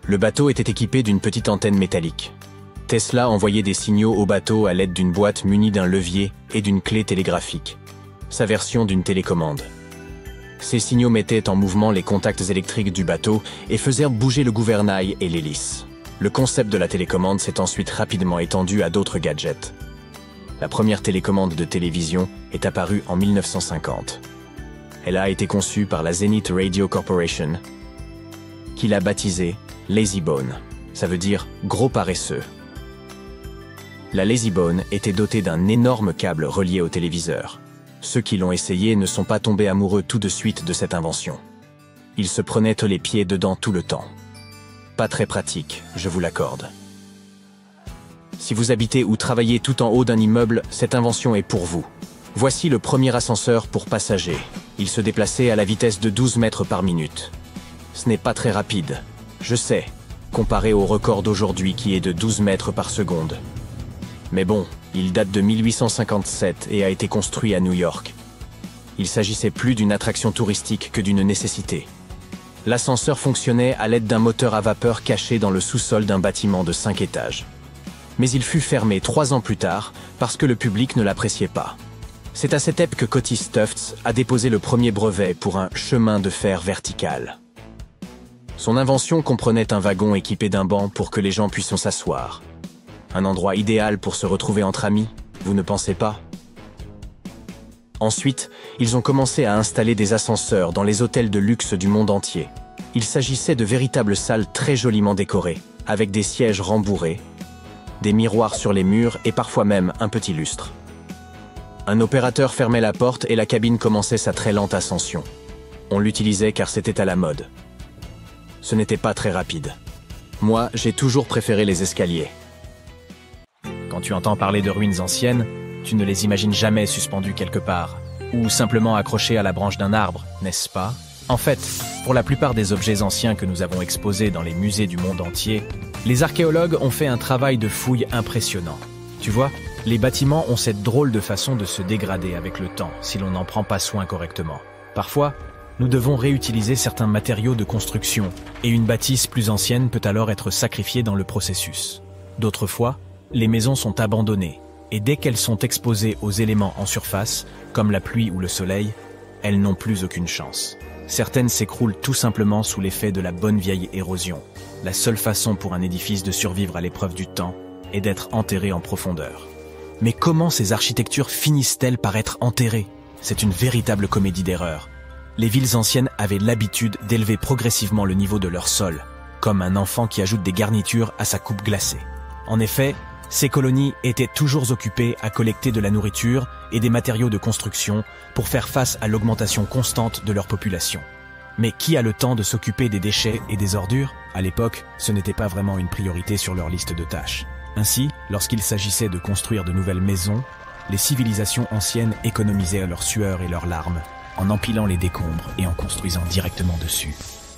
Le bateau était équipé d'une petite antenne métallique. Tesla envoyait des signaux au bateau à l'aide d'une boîte munie d'un levier et d'une clé télégraphique, sa version d'une télécommande. Ces signaux mettaient en mouvement les contacts électriques du bateau et faisaient bouger le gouvernail et l'hélice. Le concept de la télécommande s'est ensuite rapidement étendu à d'autres gadgets. La première télécommande de télévision est apparue en 1950. Elle a été conçue par la Zenith Radio Corporation, qui l'a baptisée Lazy Bone. Ça veut dire gros paresseux. La Lazy Bone était dotée d'un énorme câble relié au téléviseur. Ceux qui l'ont essayé ne sont pas tombés amoureux tout de suite de cette invention. Ils se prenaient les pieds dedans tout le temps. Pas très pratique, je vous l'accorde. Si vous habitez ou travaillez tout en haut d'un immeuble, cette invention est pour vous. Voici le premier ascenseur pour passagers. Il se déplaçait à la vitesse de 12 mètres par minute. Ce n'est pas très rapide, je sais, comparé au record d'aujourd'hui qui est de 12 mètres par seconde. Mais bon, il date de 1857 et a été construit à New York. Il s'agissait plus d'une attraction touristique que d'une nécessité. L'ascenseur fonctionnait à l'aide d'un moteur à vapeur caché dans le sous-sol d'un bâtiment de 5 étages. Mais il fut fermé 3 ans plus tard parce que le public ne l'appréciait pas. C'est à cette époque que Otis Tufts a déposé le premier brevet pour un chemin de fer vertical. Son invention comprenait un wagon équipé d'un banc pour que les gens puissent s'asseoir. Un endroit idéal pour se retrouver entre amis, vous ne pensez pas? Ensuite, ils ont commencé à installer des ascenseurs dans les hôtels de luxe du monde entier. Il s'agissait de véritables salles très joliment décorées, avec des sièges rembourrés, des miroirs sur les murs et parfois même un petit lustre. Un opérateur fermait la porte et la cabine commençait sa très lente ascension. On l'utilisait car c'était à la mode. Ce n'était pas très rapide. Moi, j'ai toujours préféré les escaliers. Quand tu entends parler de ruines anciennes, tu ne les imagines jamais suspendues quelque part, ou simplement accrochées à la branche d'un arbre, n'est-ce pas? En fait, pour la plupart des objets anciens que nous avons exposés dans les musées du monde entier, les archéologues ont fait un travail de fouille impressionnant. Tu vois, les bâtiments ont cette drôle de façon de se dégrader avec le temps si l'on n'en prend pas soin correctement. Parfois, nous devons réutiliser certains matériaux de construction, et une bâtisse plus ancienne peut alors être sacrifiée dans le processus. D'autres fois, les maisons sont abandonnées, et dès qu'elles sont exposées aux éléments en surface, comme la pluie ou le soleil, elles n'ont plus aucune chance. Certaines s'écroulent tout simplement sous l'effet de la bonne vieille érosion. La seule façon pour un édifice de survivre à l'épreuve du temps est d'être enterré en profondeur. Mais comment ces architectures finissent-elles par être enterrées? C'est une véritable comédie d'erreurs. Les villes anciennes avaient l'habitude d'élever progressivement le niveau de leur sol, comme un enfant qui ajoute des garnitures à sa coupe glacée. En effet, ces colonies étaient toujours occupées à collecter de la nourriture et des matériaux de construction pour faire face à l'augmentation constante de leur population. Mais qui a le temps de s'occuper des déchets et des ordures? À l'époque, ce n'était pas vraiment une priorité sur leur liste de tâches. Ainsi, lorsqu'il s'agissait de construire de nouvelles maisons, les civilisations anciennes économisaient leur sueur et leurs larmes en empilant les décombres et en construisant directement dessus.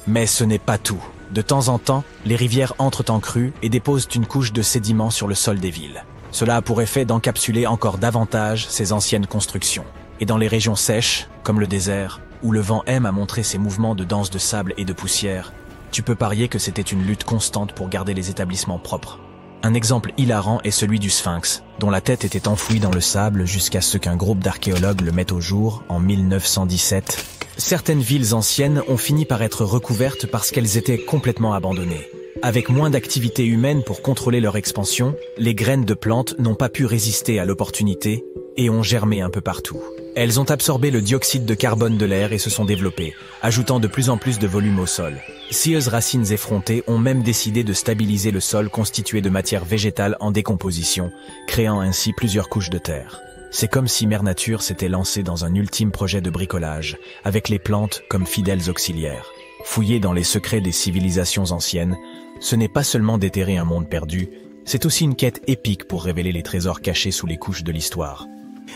Mais ce n'est pas tout. De temps en temps, les rivières entrent en crue et déposent une couche de sédiments sur le sol des villes. Cela a pour effet d'encapsuler encore davantage ces anciennes constructions. Et dans les régions sèches, comme le désert, où le vent aime à montrer ses mouvements de danse de sable et de poussière, tu peux parier que c'était une lutte constante pour garder les établissements propres. Un exemple hilarant est celui du Sphinx, dont la tête était enfouie dans le sable jusqu'à ce qu'un groupe d'archéologues le mette au jour en 1917. Certaines villes anciennes ont fini par être recouvertes parce qu'elles étaient complètement abandonnées. Avec moins d'activité humaine pour contrôler leur expansion, les graines de plantes n'ont pas pu résister à l'opportunité et ont germé un peu partout. Elles ont absorbé le dioxyde de carbone de l'air et se sont développées, ajoutant de plus en plus de volume au sol. Scieuses racines effrontées ont même décidé de stabiliser le sol constitué de matière végétale en décomposition, créant ainsi plusieurs couches de terre. C'est comme si Mère Nature s'était lancée dans un ultime projet de bricolage, avec les plantes comme fidèles auxiliaires. Fouiller dans les secrets des civilisations anciennes, ce n'est pas seulement déterrer un monde perdu, c'est aussi une quête épique pour révéler les trésors cachés sous les couches de l'histoire.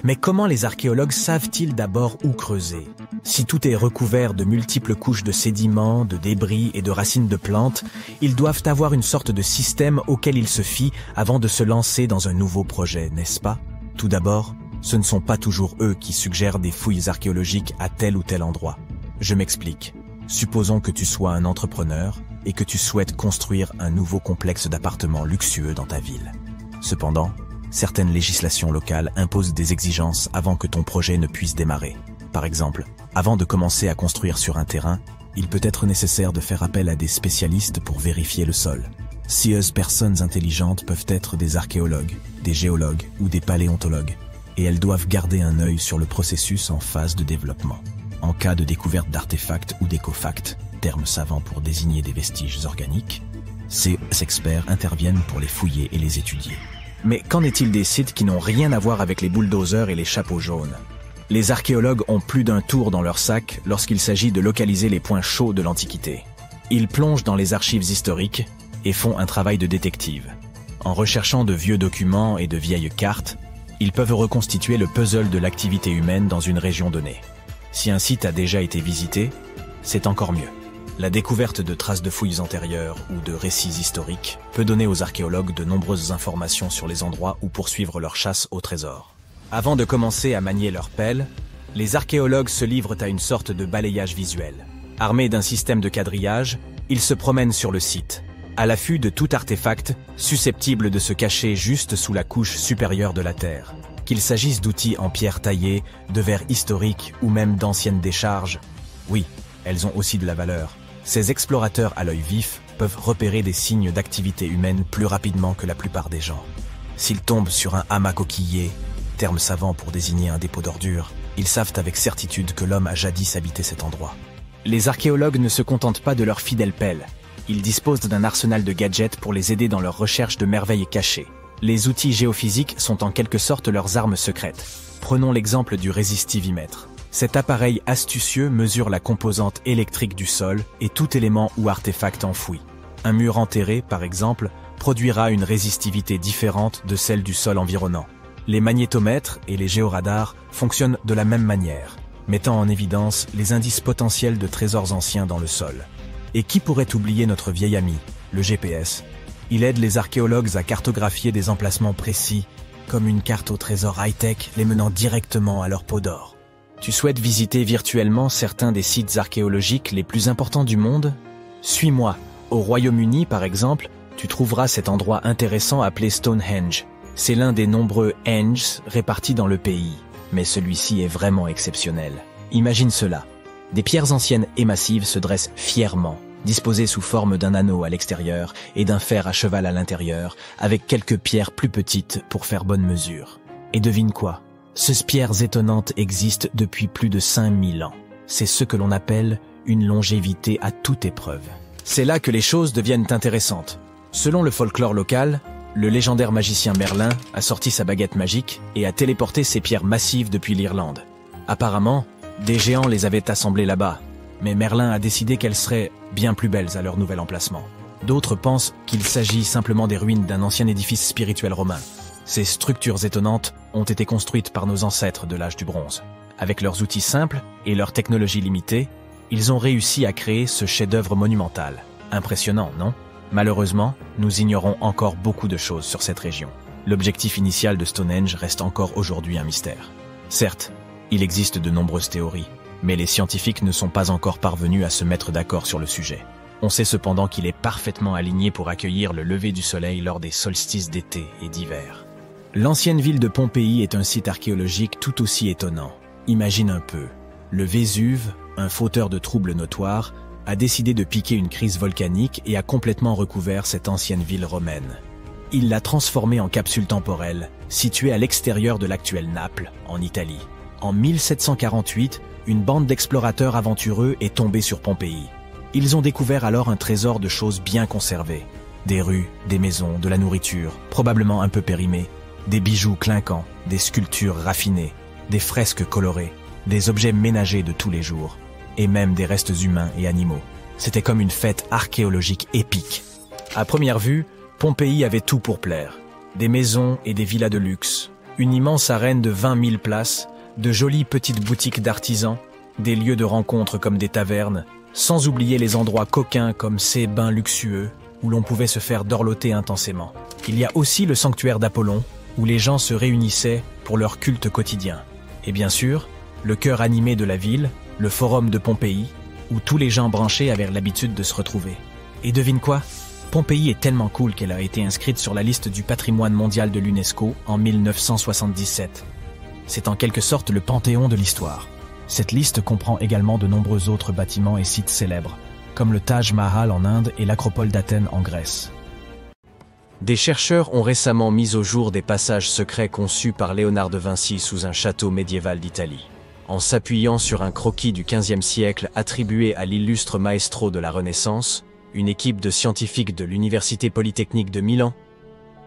Mais comment les archéologues savent-ils d'abord où creuser? Si tout est recouvert de multiples couches de sédiments, de débris et de racines de plantes, ils doivent avoir une sorte de système auquel ils se fient avant de se lancer dans un nouveau projet, n'est-ce pas? Tout d'abord, ce ne sont pas toujours eux qui suggèrent des fouilles archéologiques à tel ou tel endroit. Je m'explique. Supposons que tu sois un entrepreneur et que tu souhaites construire un nouveau complexe d'appartements luxueux dans ta ville. Cependant, certaines législations locales imposent des exigences avant que ton projet ne puisse démarrer. Par exemple, avant de commencer à construire sur un terrain, il peut être nécessaire de faire appel à des spécialistes pour vérifier le sol. Scieuses personnes intelligentes peuvent être des archéologues, des géologues ou des paléontologues, et elles doivent garder un œil sur le processus en phase de développement. En cas de découverte d'artefacts ou d'écofacts, termes savants pour désigner des vestiges organiques, Ces experts interviennent pour les fouiller et les étudier. Mais qu'en est-il des sites qui n'ont rien à voir avec les bulldozers et les chapeaux jaunes? Les archéologues ont plus d'un tour dans leur sac lorsqu'il s'agit de localiser les points chauds de l'Antiquité. Ils plongent dans les archives historiques et font un travail de détective. En recherchant de vieux documents et de vieilles cartes, ils peuvent reconstituer le puzzle de l'activité humaine dans une région donnée. Si un site a déjà été visité, c'est encore mieux. La découverte de traces de fouilles antérieures ou de récits historiques peut donner aux archéologues de nombreuses informations sur les endroits où poursuivre leur chasse au trésor. Avant de commencer à manier leur pelle, les archéologues se livrent à une sorte de balayage visuel. Armés d'un système de quadrillage, ils se promènent sur le site, à l'affût de tout artefact susceptible de se cacher juste sous la couche supérieure de la Terre. Qu'il s'agisse d'outils en pierre taillée, de verres historiques ou même d'anciennes décharges, oui, elles ont aussi de la valeur. Ces explorateurs à l'œil vif peuvent repérer des signes d'activité humaine plus rapidement que la plupart des gens. S'ils tombent sur un hamac coquillé, terme savant pour désigner un dépôt d'ordures, ils savent avec certitude que l'homme a jadis habité cet endroit. Les archéologues ne se contentent pas de leur fidèle pelle. Ils disposent d'un arsenal de gadgets pour les aider dans leur recherche de merveilles cachées. Les outils géophysiques sont en quelque sorte leurs armes secrètes. Prenons l'exemple du résistivimètre. Cet appareil astucieux mesure la composante électrique du sol et tout élément ou artefact enfoui. Un mur enterré, par exemple, produira une résistivité différente de celle du sol environnant. Les magnétomètres et les géoradars fonctionnent de la même manière, mettant en évidence les indices potentiels de trésors anciens dans le sol. Et qui pourrait oublier notre vieil ami, le GPS? Il aide les archéologues à cartographier des emplacements précis, comme une carte au trésor high-tech les menant directement à leur peau d'or. Tu souhaites visiter virtuellement certains des sites archéologiques les plus importants du monde? Suis-moi. Au Royaume-Uni, par exemple, tu trouveras cet endroit intéressant appelé Stonehenge. C'est l'un des nombreux Henges répartis dans le pays, mais celui-ci est vraiment exceptionnel. Imagine cela. Des pierres anciennes et massives se dressent fièrement, disposées sous forme d'un anneau à l'extérieur et d'un fer à cheval à l'intérieur, avec quelques pierres plus petites pour faire bonne mesure. Et devine quoi? Ces pierres étonnantes existent depuis plus de 5000 ans. C'est ce que l'on appelle une longévité à toute épreuve. C'est là que les choses deviennent intéressantes. Selon le folklore local, le légendaire magicien Merlin a sorti sa baguette magique et a téléporté ces pierres massives depuis l'Irlande. Apparemment, des géants les avaient assemblées là-bas, mais Merlin a décidé qu'elles seraient bien plus belles à leur nouvel emplacement. D'autres pensent qu'il s'agit simplement des ruines d'un ancien édifice spirituel romain. Ces structures étonnantes ont été construites par nos ancêtres de l'âge du bronze. Avec leurs outils simples et leur technologie limitée, ils ont réussi à créer ce chef-d'œuvre monumental. Impressionnant, non? Malheureusement, nous ignorons encore beaucoup de choses sur cette région. L'objectif initial de Stonehenge reste encore aujourd'hui un mystère. Certes, il existe de nombreuses théories, mais les scientifiques ne sont pas encore parvenus à se mettre d'accord sur le sujet. On sait cependant qu'il est parfaitement aligné pour accueillir le lever du soleil lors des solstices d'été et d'hiver. L'ancienne ville de Pompéi est un site archéologique tout aussi étonnant. Imagine un peu, le Vésuve, un fauteur de troubles notoires, a décidé de piquer une crise volcanique et a complètement recouvert cette ancienne ville romaine. Il l'a transformée en capsule temporelle, située à l'extérieur de l'actuelle Naples, en Italie. En 1748, une bande d'explorateurs aventureux est tombée sur Pompéi. Ils ont découvert alors un trésor de choses bien conservées. Des rues, des maisons, de la nourriture, probablement un peu périmée, des bijoux clinquants, des sculptures raffinées, des fresques colorées, des objets ménagers de tous les jours, et même des restes humains et animaux. C'était comme une fête archéologique épique. À première vue, Pompéi avait tout pour plaire. Des maisons et des villas de luxe, une immense arène de 20 000 places, de jolies petites boutiques d'artisans, des lieux de rencontre comme des tavernes, sans oublier les endroits coquins comme ces bains luxueux où l'on pouvait se faire dorloter intensément. Il y a aussi le sanctuaire d'Apollon, où les gens se réunissaient pour leur culte quotidien. Et bien sûr, le cœur animé de la ville, le forum de Pompéi, où tous les gens branchés avaient l'habitude de se retrouver. Et devine quoi? Pompéi est tellement cool qu'elle a été inscrite sur la liste du patrimoine mondial de l'UNESCO en 1977. C'est en quelque sorte le panthéon de l'histoire. Cette liste comprend également de nombreux autres bâtiments et sites célèbres, comme le Taj Mahal en Inde et l'Acropole d'Athènes en Grèce. Des chercheurs ont récemment mis au jour des passages secrets conçus par Léonard de Vinci sous un château médiéval d'Italie. En s'appuyant sur un croquis du XVe siècle attribué à l'illustre maestro de la Renaissance, une équipe de scientifiques de l'Université Polytechnique de Milan,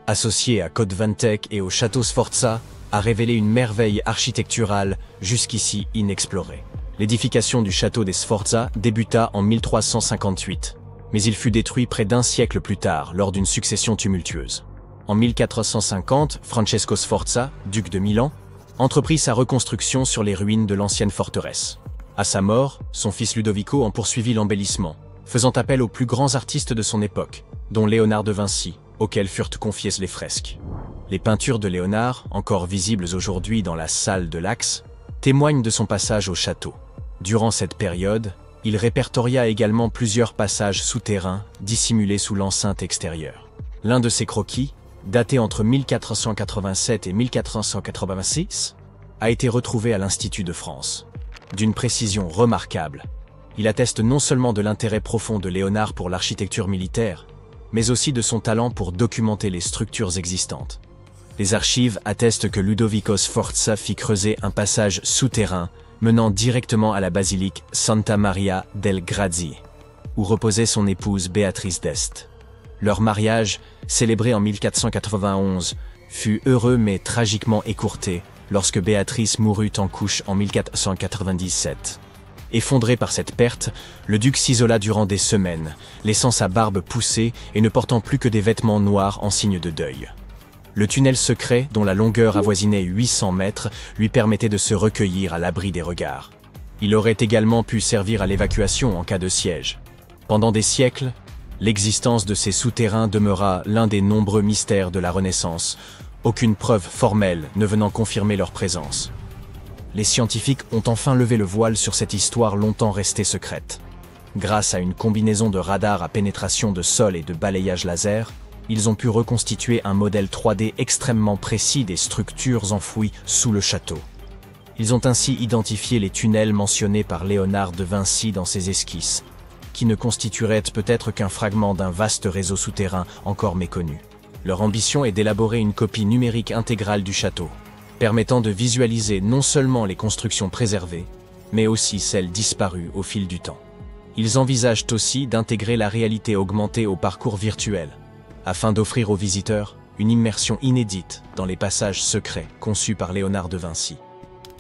associée à Codevantech et au château Sforza, a révélé une merveille architecturale jusqu'ici inexplorée. L'édification du château des Sforza débuta en 1358, mais il fut détruit près d'un siècle plus tard lors d'une succession tumultueuse. En 1450, Francesco Sforza, duc de Milan, entreprit sa reconstruction sur les ruines de l'ancienne forteresse. À sa mort, son fils Ludovico en poursuivit l'embellissement, faisant appel aux plus grands artistes de son époque, dont Léonard de Vinci, auxquels furent confiées les fresques. Les peintures de Léonard, encore visibles aujourd'hui dans la salle de l'Axe, témoignent de son passage au château. Durant cette période, il répertoria également plusieurs passages souterrains dissimulés sous l'enceinte extérieure. L'un de ses croquis, daté entre 1487 et 1486, a été retrouvé à l'Institut de France. D'une précision remarquable, il atteste non seulement de l'intérêt profond de Léonard pour l'architecture militaire, mais aussi de son talent pour documenter les structures existantes. Les archives attestent que Ludovico Sforza fit creuser un passage souterrain menant directement à la basilique Santa Maria del Grazie, où reposait son épouse Béatrice d'Este. Leur mariage, célébré en 1491, fut heureux mais tragiquement écourté lorsque Béatrice mourut en couche en 1497. Effondré par cette perte, le duc s'isola durant des semaines, laissant sa barbe pousser et ne portant plus que des vêtements noirs en signe de deuil. Le tunnel secret, dont la longueur avoisinait 800 mètres, lui permettait de se recueillir à l'abri des regards. Il aurait également pu servir à l'évacuation en cas de siège. Pendant des siècles, l'existence de ces souterrains demeura l'un des nombreux mystères de la Renaissance, aucune preuve formelle ne venant confirmer leur présence. Les scientifiques ont enfin levé le voile sur cette histoire longtemps restée secrète. Grâce à une combinaison de radars à pénétration de sol et de balayage laser, ils ont pu reconstituer un modèle 3D extrêmement précis des structures enfouies sous le château. Ils ont ainsi identifié les tunnels mentionnés par Léonard de Vinci dans ses esquisses, qui ne constitueraient peut-être qu'un fragment d'un vaste réseau souterrain encore méconnu. Leur ambition est d'élaborer une copie numérique intégrale du château, permettant de visualiser non seulement les constructions préservées, mais aussi celles disparues au fil du temps. Ils envisagent aussi d'intégrer la réalité augmentée au parcours virtuel, afin d'offrir aux visiteurs une immersion inédite dans les passages secrets conçus par Léonard de Vinci.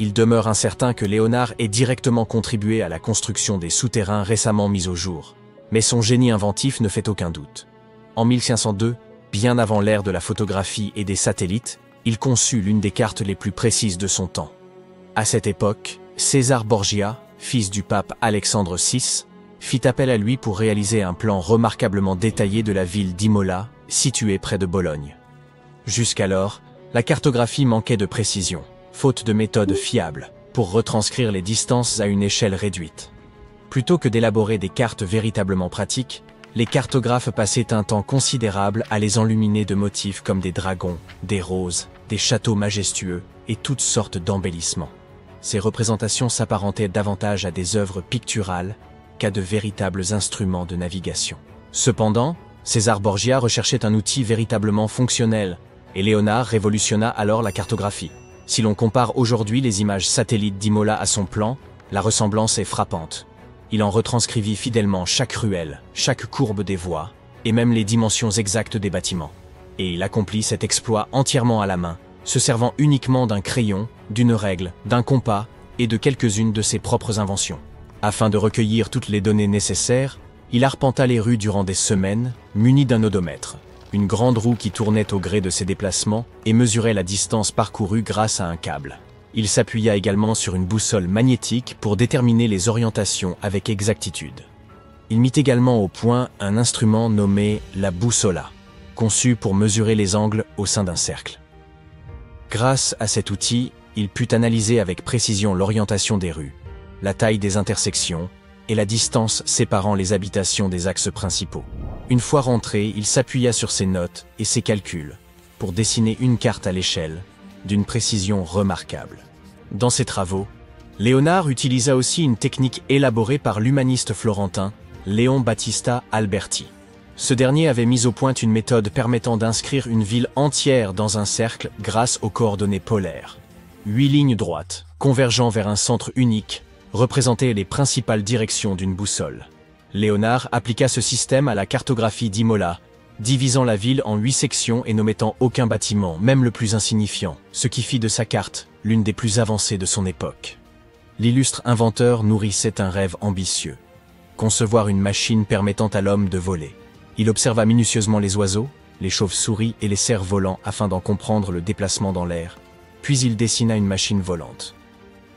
Il demeure incertain que Léonard ait directement contribué à la construction des souterrains récemment mis au jour, mais son génie inventif ne fait aucun doute. En 1502, bien avant l'ère de la photographie et des satellites, il conçut l'une des cartes les plus précises de son temps. À cette époque, César Borgia, fils du pape Alexandre VI, fit appel à lui pour réaliser un plan remarquablement détaillé de la ville d'Imola, située près de Bologne. Jusqu'alors, la cartographie manquait de précision, faute de méthodes fiables pour retranscrire les distances à une échelle réduite. Plutôt que d'élaborer des cartes véritablement pratiques, les cartographes passaient un temps considérable à les enluminer de motifs comme des dragons, des roses, des châteaux majestueux et toutes sortes d'embellissements. Ces représentations s'apparentaient davantage à des œuvres picturales qu'à de véritables instruments de navigation. Cependant, César Borgia recherchait un outil véritablement fonctionnel, et Léonard révolutionna alors la cartographie. Si l'on compare aujourd'hui les images satellites d'Imola à son plan, la ressemblance est frappante. Il en retranscrivit fidèlement chaque ruelle, chaque courbe des voies, et même les dimensions exactes des bâtiments. Et il accomplit cet exploit entièrement à la main, se servant uniquement d'un crayon, d'une règle, d'un compas et de quelques-unes de ses propres inventions. Afin de recueillir toutes les données nécessaires, il arpenta les rues durant des semaines, muni d'un odomètre, une grande roue qui tournait au gré de ses déplacements et mesurait la distance parcourue grâce à un câble. Il s'appuya également sur une boussole magnétique pour déterminer les orientations avec exactitude. Il mit également au point un instrument nommé la bussola, conçu pour mesurer les angles au sein d'un cercle. Grâce à cet outil, il put analyser avec précision l'orientation des rues, la taille des intersections et la distance séparant les habitations des axes principaux. Une fois rentré, il s'appuya sur ses notes et ses calculs pour dessiner une carte à l'échelle, d'une précision remarquable. Dans ses travaux, Léonard utilisa aussi une technique élaborée par l'humaniste florentin Léon Battista Alberti. Ce dernier avait mis au point une méthode permettant d'inscrire une ville entière dans un cercle grâce aux coordonnées polaires. 8 lignes droites, convergeant vers un centre unique, représentaient les principales directions d'une boussole. Léonard appliqua ce système à la cartographie d'Imola, divisant la ville en 8 sections et n'omettant aucun bâtiment, même le plus insignifiant, ce qui fit de sa carte l'une des plus avancées de son époque. L'illustre inventeur nourrissait un rêve ambitieux: concevoir une machine permettant à l'homme de voler. Il observa minutieusement les oiseaux, les chauves-souris et les cerfs-volants afin d'en comprendre le déplacement dans l'air, puis il dessina une machine volante,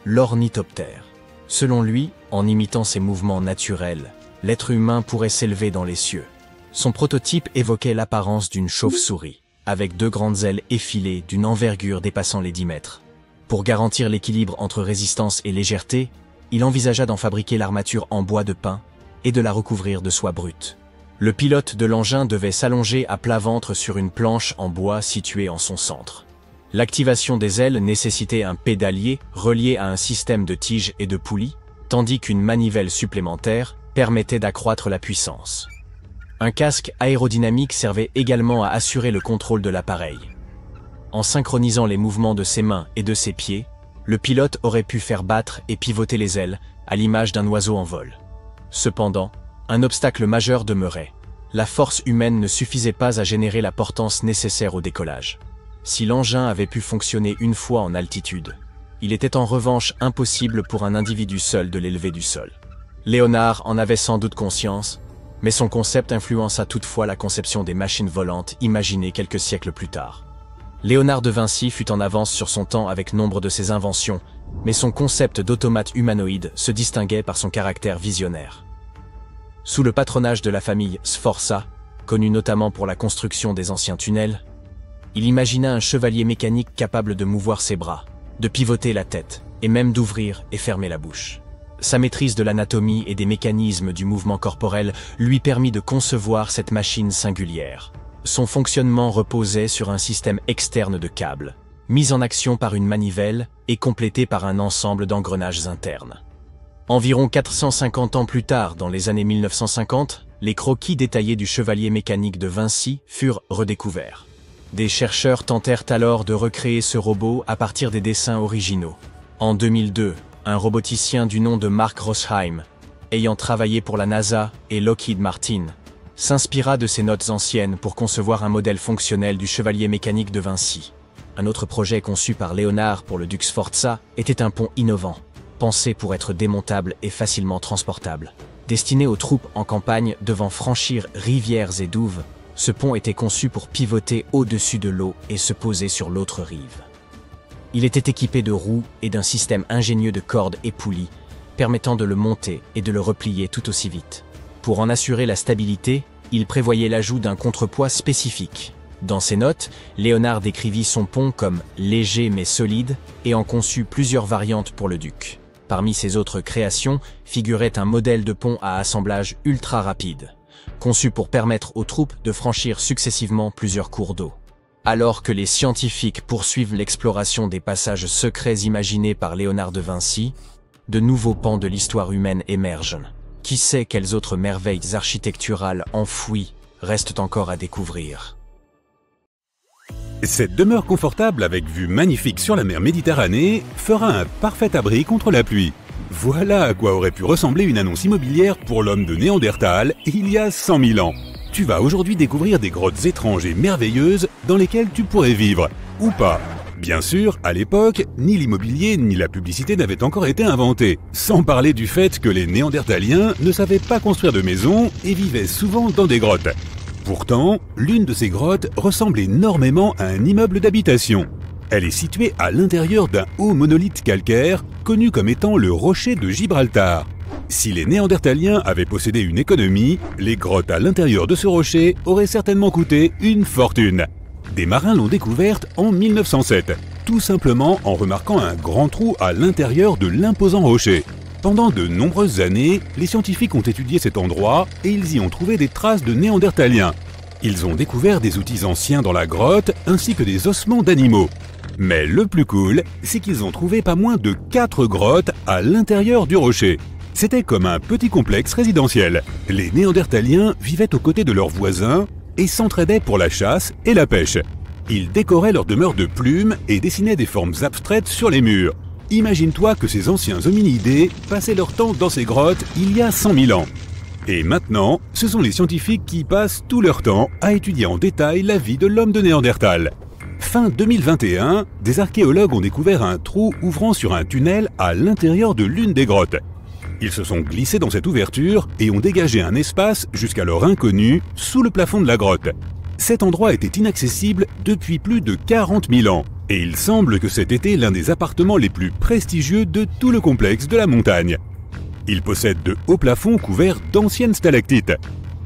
l'ornithoptère. Selon lui, en imitant ses mouvements naturels, l'être humain pourrait s'élever dans les cieux. Son prototype évoquait l'apparence d'une chauve-souris, avec 2 grandes ailes effilées d'une envergure dépassant les 10 mètres. Pour garantir l'équilibre entre résistance et légèreté, il envisagea d'en fabriquer l'armature en bois de pin et de la recouvrir de soie brute. Le pilote de l'engin devait s'allonger à plat ventre sur une planche en bois située en son centre. L'activation des ailes nécessitait un pédalier relié à un système de tiges et de poulies, tandis qu'une manivelle supplémentaire permettait d'accroître la puissance. Un casque aérodynamique servait également à assurer le contrôle de l'appareil. En synchronisant les mouvements de ses mains et de ses pieds, le pilote aurait pu faire battre et pivoter les ailes, à l'image d'un oiseau en vol. Cependant, un obstacle majeur demeurait. La force humaine ne suffisait pas à générer la portance nécessaire au décollage. Si l'engin avait pu fonctionner une fois en altitude, il était en revanche impossible pour un individu seul de l'élever du sol. Léonard en avait sans doute conscience, mais son concept influença toutefois la conception des machines volantes imaginées quelques siècles plus tard. Léonard de Vinci fut en avance sur son temps avec nombre de ses inventions, mais son concept d'automate humanoïde se distinguait par son caractère visionnaire. Sous le patronage de la famille Sforza, connue notamment pour la construction des anciens tunnels, il imagina un chevalier mécanique capable de mouvoir ses bras, de pivoter la tête, et même d'ouvrir et fermer la bouche. Sa maîtrise de l'anatomie et des mécanismes du mouvement corporel lui permit de concevoir cette machine singulière. Son fonctionnement reposait sur un système externe de câbles, mis en action par une manivelle et complété par un ensemble d'engrenages internes. Environ 450 ans plus tard, dans les années 1950, les croquis détaillés du chevalier mécanique de Vinci furent redécouverts. Des chercheurs tentèrent alors de recréer ce robot à partir des dessins originaux. En 2002, un roboticien du nom de Mark Rosheim, ayant travaillé pour la NASA et Lockheed Martin, s'inspira de ces notes anciennes pour concevoir un modèle fonctionnel du chevalier mécanique de Vinci. Un autre projet conçu par Léonard pour le Duc Sforza était un pont innovant, pensé pour être démontable et facilement transportable. Destiné aux troupes en campagne devant franchir rivières et douves, ce pont était conçu pour pivoter au-dessus de l'eau et se poser sur l'autre rive. Il était équipé de roues et d'un système ingénieux de cordes et poulies, permettant de le monter et de le replier tout aussi vite. Pour en assurer la stabilité, il prévoyait l'ajout d'un contrepoids spécifique. Dans ses notes, Léonard décrivit son pont comme léger mais solide et en conçut plusieurs variantes pour le duc. Parmi ses autres créations figurait un modèle de pont à assemblage ultra rapide, conçu pour permettre aux troupes de franchir successivement plusieurs cours d'eau. Alors que les scientifiques poursuivent l'exploration des passages secrets imaginés par Léonard de Vinci, de nouveaux pans de l'histoire humaine émergent. Qui sait quelles autres merveilles architecturales enfouies restent encore à découvrir. Cette demeure confortable avec vue magnifique sur la mer Méditerranée fera un parfait abri contre la pluie. Voilà à quoi aurait pu ressembler une annonce immobilière pour l'homme de Néandertal il y a 100 000 ans. Tu vas aujourd'hui découvrir des grottes étranges et merveilleuses dans lesquelles tu pourrais vivre, ou pas. Bien sûr, à l'époque, ni l'immobilier ni la publicité n'avaient encore été inventés. Sans parler du fait que les Néandertaliens ne savaient pas construire de maisons et vivaient souvent dans des grottes. Pourtant, l'une de ces grottes ressemble énormément à un immeuble d'habitation. Elle est située à l'intérieur d'un haut monolithe calcaire, connu comme étant le rocher de Gibraltar. Si les Néandertaliens avaient possédé une économie, les grottes à l'intérieur de ce rocher auraient certainement coûté une fortune. Des marins l'ont découverte en 1907, tout simplement en remarquant un grand trou à l'intérieur de l'imposant rocher. Pendant de nombreuses années, les scientifiques ont étudié cet endroit et ils y ont trouvé des traces de Néandertaliens. Ils ont découvert des outils anciens dans la grotte ainsi que des ossements d'animaux. Mais le plus cool, c'est qu'ils ont trouvé pas moins de 4 grottes à l'intérieur du rocher. C'était comme un petit complexe résidentiel. Les Néandertaliens vivaient aux côtés de leurs voisins et s'entraidaient pour la chasse et la pêche. Ils décoraient leur demeure de plumes et dessinaient des formes abstraites sur les murs. Imagine-toi que ces anciens hominidés passaient leur temps dans ces grottes il y a 100 000 ans. Et maintenant, ce sont les scientifiques qui passent tout leur temps à étudier en détail la vie de l'homme de Néandertal. Fin 2021, des archéologues ont découvert un trou ouvrant sur un tunnel à l'intérieur de l'une des grottes. Ils se sont glissés dans cette ouverture et ont dégagé un espace jusqu'alors inconnu sous le plafond de la grotte. Cet endroit était inaccessible depuis plus de 40 000 ans et il semble que cet était l'un des appartements les plus prestigieux de tout le complexe de la montagne. Il possède de hauts plafonds couverts d'anciennes stalactites.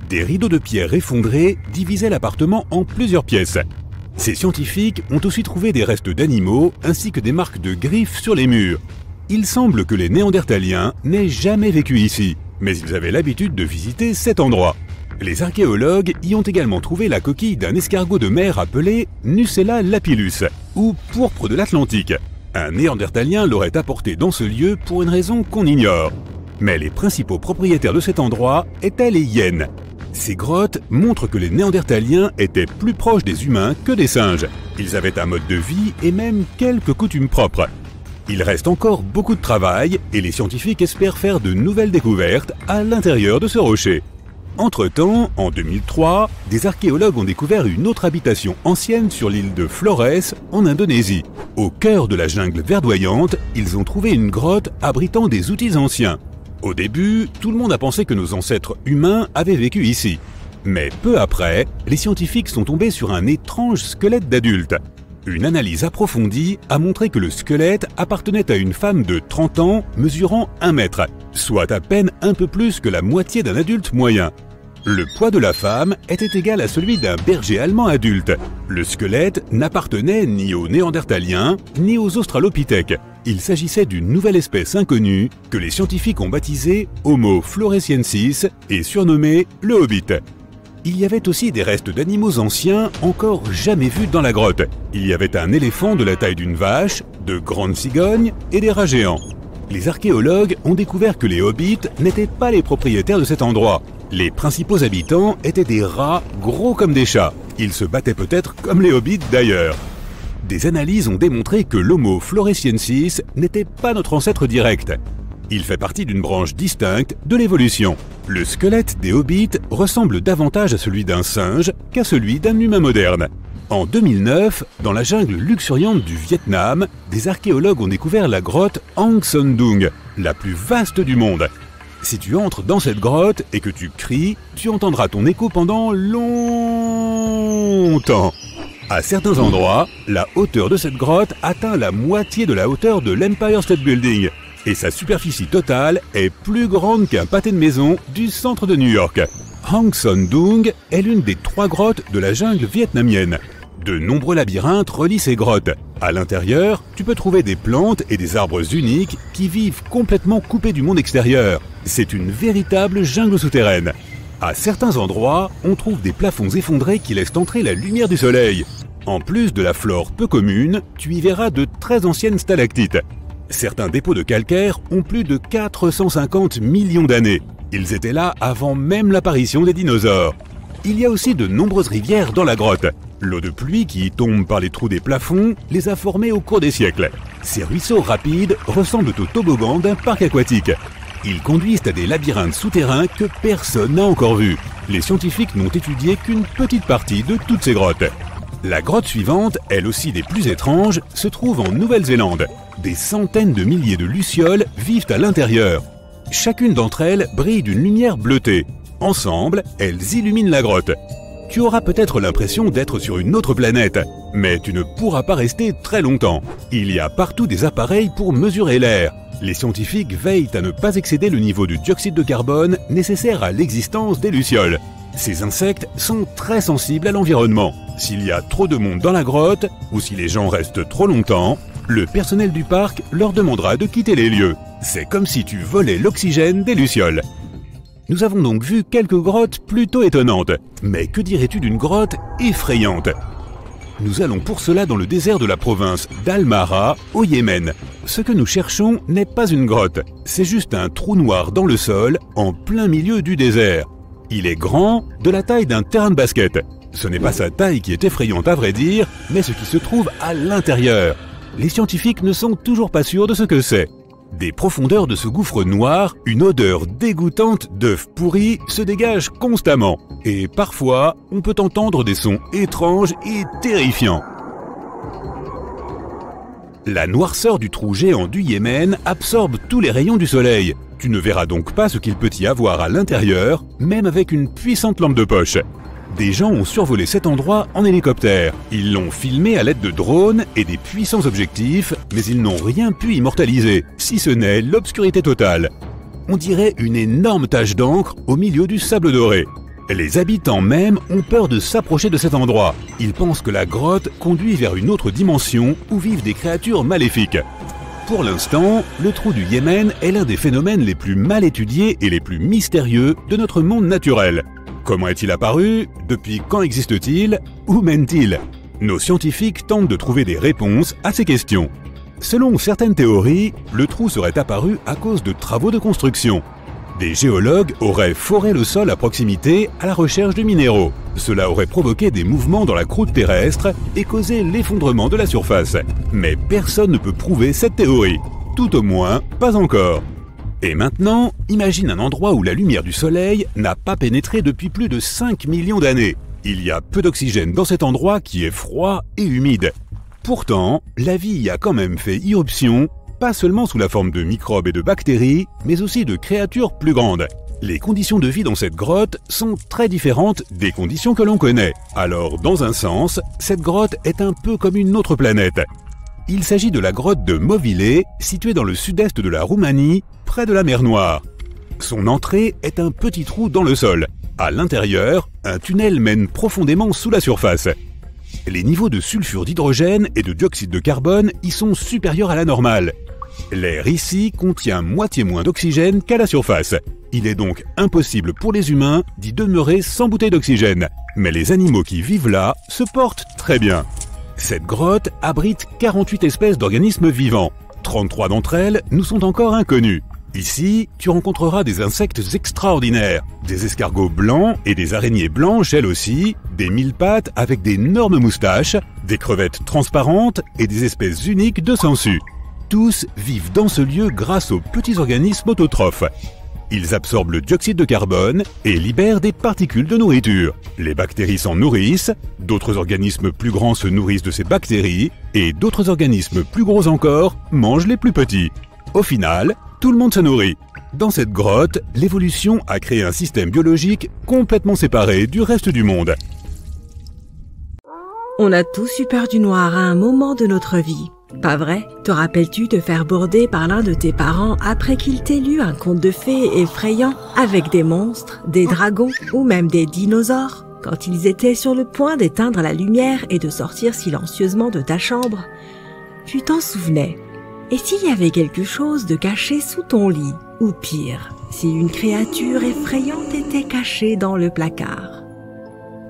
Des rideaux de pierre effondrés divisaient l'appartement en plusieurs pièces. Ces scientifiques ont aussi trouvé des restes d'animaux ainsi que des marques de griffes sur les murs. Il semble que les Néandertaliens n'aient jamais vécu ici, mais ils avaient l'habitude de visiter cet endroit. Les archéologues y ont également trouvé la coquille d'un escargot de mer appelé Nucella lapillus, ou pourpre de l'Atlantique. Un Néandertalien l'aurait apporté dans ce lieu pour une raison qu'on ignore. Mais les principaux propriétaires de cet endroit étaient les hyènes. Ces grottes montrent que les Néandertaliens étaient plus proches des humains que des singes. Ils avaient un mode de vie et même quelques coutumes propres. Il reste encore beaucoup de travail et les scientifiques espèrent faire de nouvelles découvertes à l'intérieur de ce rocher. Entre-temps, en 2003, des archéologues ont découvert une autre habitation ancienne sur l'île de Flores, en Indonésie. Au cœur de la jungle verdoyante, ils ont trouvé une grotte abritant des outils anciens. Au début, tout le monde a pensé que nos ancêtres humains avaient vécu ici. Mais peu après, les scientifiques sont tombés sur un étrange squelette d'adulte. Une analyse approfondie a montré que le squelette appartenait à une femme de 30 ans mesurant 1 mètre, soit à peine un peu plus que la moitié d'un adulte moyen. Le poids de la femme était égal à celui d'un berger allemand adulte. Le squelette n'appartenait ni aux Néandertaliens ni aux Australopithèques. Il s'agissait d'une nouvelle espèce inconnue que les scientifiques ont baptisée Homo floresiensis et surnommée le Hobbit. Il y avait aussi des restes d'animaux anciens encore jamais vus dans la grotte. Il y avait un éléphant de la taille d'une vache, de grandes cigognes et des rats géants. Les archéologues ont découvert que les hobbits n'étaient pas les propriétaires de cet endroit. Les principaux habitants étaient des rats gros comme des chats. Ils se battaient peut-être comme les hobbits d'ailleurs. Des analyses ont démontré que l'Homo floresiensis n'était pas notre ancêtre direct. Il fait partie d'une branche distincte de l'évolution. Le squelette des hobbits ressemble davantage à celui d'un singe qu'à celui d'un humain moderne. En 2009, dans la jungle luxuriante du Vietnam, des archéologues ont découvert la grotte Hang Son Doong, la plus vaste du monde. Si tu entres dans cette grotte et que tu cries, tu entendras ton écho pendant longtemps. À certains endroits, la hauteur de cette grotte atteint la moitié de la hauteur de l'Empire State Building. Et sa superficie totale est plus grande qu'un pâté de maison du centre de New York. Hang Son Doong est l'une des 3 grottes de la jungle vietnamienne. De nombreux labyrinthes relient ces grottes. À l'intérieur, tu peux trouver des plantes et des arbres uniques qui vivent complètement coupés du monde extérieur. C'est une véritable jungle souterraine. À certains endroits, on trouve des plafonds effondrés qui laissent entrer la lumière du soleil. En plus de la flore peu commune, tu y verras de très anciennes stalactites. Certains dépôts de calcaire ont plus de 450 millions d'années. Ils étaient là avant même l'apparition des dinosaures. Il y a aussi de nombreuses rivières dans la grotte. L'eau de pluie qui y tombe par les trous des plafonds les a formées au cours des siècles. Ces ruisseaux rapides ressemblent au toboggan d'un parc aquatique. Ils conduisent à des labyrinthes souterrains que personne n'a encore vus. Les scientifiques n'ont étudié qu'une petite partie de toutes ces grottes. La grotte suivante, elle aussi des plus étranges, se trouve en Nouvelle-Zélande. Des centaines de milliers de lucioles vivent à l'intérieur. Chacune d'entre elles brille d'une lumière bleutée. Ensemble, elles illuminent la grotte. Tu auras peut-être l'impression d'être sur une autre planète, mais tu ne pourras pas rester très longtemps. Il y a partout des appareils pour mesurer l'air. Les scientifiques veillent à ne pas excéder le niveau du dioxyde de carbone nécessaire à l'existence des lucioles. Ces insectes sont très sensibles à l'environnement. S'il y a trop de monde dans la grotte, ou si les gens restent trop longtemps, le personnel du parc leur demandera de quitter les lieux. C'est comme si tu volais l'oxygène des lucioles. Nous avons donc vu quelques grottes plutôt étonnantes. Mais que dirais-tu d'une grotte effrayante ? Nous allons pour cela dans le désert de la province d'Al-Mahra, au Yémen. Ce que nous cherchons n'est pas une grotte, c'est juste un trou noir dans le sol, en plein milieu du désert. Il est grand, de la taille d'un terrain de basket. Ce n'est pas sa taille qui est effrayante à vrai dire, mais ce qui se trouve à l'intérieur. Les scientifiques ne sont toujours pas sûrs de ce que c'est. Des profondeurs de ce gouffre noir, une odeur dégoûtante d'œufs pourris se dégage constamment. Et parfois, on peut entendre des sons étranges et terrifiants. La noirceur du trou géant du Yémen absorbe tous les rayons du soleil. Tu ne verras donc pas ce qu'il peut y avoir à l'intérieur, même avec une puissante lampe de poche. Des gens ont survolé cet endroit en hélicoptère. Ils l'ont filmé à l'aide de drones et des puissants objectifs, mais ils n'ont rien pu immortaliser, si ce n'est l'obscurité totale. On dirait une énorme tache d'encre au milieu du sable doré. Les habitants même ont peur de s'approcher de cet endroit. Ils pensent que la grotte conduit vers une autre dimension où vivent des créatures maléfiques. Pour l'instant, le trou du Yémen est l'un des phénomènes les plus mal étudiés et les plus mystérieux de notre monde naturel. Comment est-il apparu? Depuis quand existe-t-il? Où mène-t-il? Nos scientifiques tentent de trouver des réponses à ces questions. Selon certaines théories, le trou serait apparu à cause de travaux de construction. Des géologues auraient foré le sol à proximité à la recherche de minéraux. Cela aurait provoqué des mouvements dans la croûte terrestre et causé l'effondrement de la surface. Mais personne ne peut prouver cette théorie. Tout au moins, pas encore. Et maintenant, imagine un endroit où la lumière du soleil n'a pas pénétré depuis plus de 5 millions d'années. Il y a peu d'oxygène dans cet endroit qui est froid et humide. Pourtant, la vie y a quand même fait irruption, pas seulement sous la forme de microbes et de bactéries, mais aussi de créatures plus grandes. Les conditions de vie dans cette grotte sont très différentes des conditions que l'on connaît. Alors, dans un sens, cette grotte est un peu comme une autre planète. Il s'agit de la grotte de Movile, située dans le sud-est de la Roumanie, près de la mer Noire. Son entrée est un petit trou dans le sol. À l'intérieur, un tunnel mène profondément sous la surface. Les niveaux de sulfure d'hydrogène et de dioxyde de carbone y sont supérieurs à la normale. L'air ici contient moitié moins d'oxygène qu'à la surface. Il est donc impossible pour les humains d'y demeurer sans bouteille d'oxygène. Mais les animaux qui vivent là se portent très bien. Cette grotte abrite 48 espèces d'organismes vivants. 33 d'entre elles nous sont encore inconnues. Ici, tu rencontreras des insectes extraordinaires, des escargots blancs et des araignées blanches elles aussi, des mille-pattes avec d'énormes moustaches, des crevettes transparentes et des espèces uniques de sangsues. Tous vivent dans ce lieu grâce aux petits organismes autotrophes. Ils absorbent le dioxyde de carbone et libèrent des particules de nourriture. Les bactéries s'en nourrissent, d'autres organismes plus grands se nourrissent de ces bactéries, et d'autres organismes plus gros encore mangent les plus petits. Au final, tout le monde se nourrit. Dans cette grotte, l'évolution a créé un système biologique complètement séparé du reste du monde. On a tous eu peur du noir à un moment de notre vie. Pas vrai? Te rappelles-tu te faire border par l'un de tes parents après qu'il t'ait lu un conte de fées effrayant avec des monstres, des dragons ou même des dinosaures? Quand ils étaient sur le point d'éteindre la lumière et de sortir silencieusement de ta chambre, tu t'en souvenais. Et s'il y avait quelque chose de caché sous ton lit? Ou pire, si une créature effrayante était cachée dans le placard?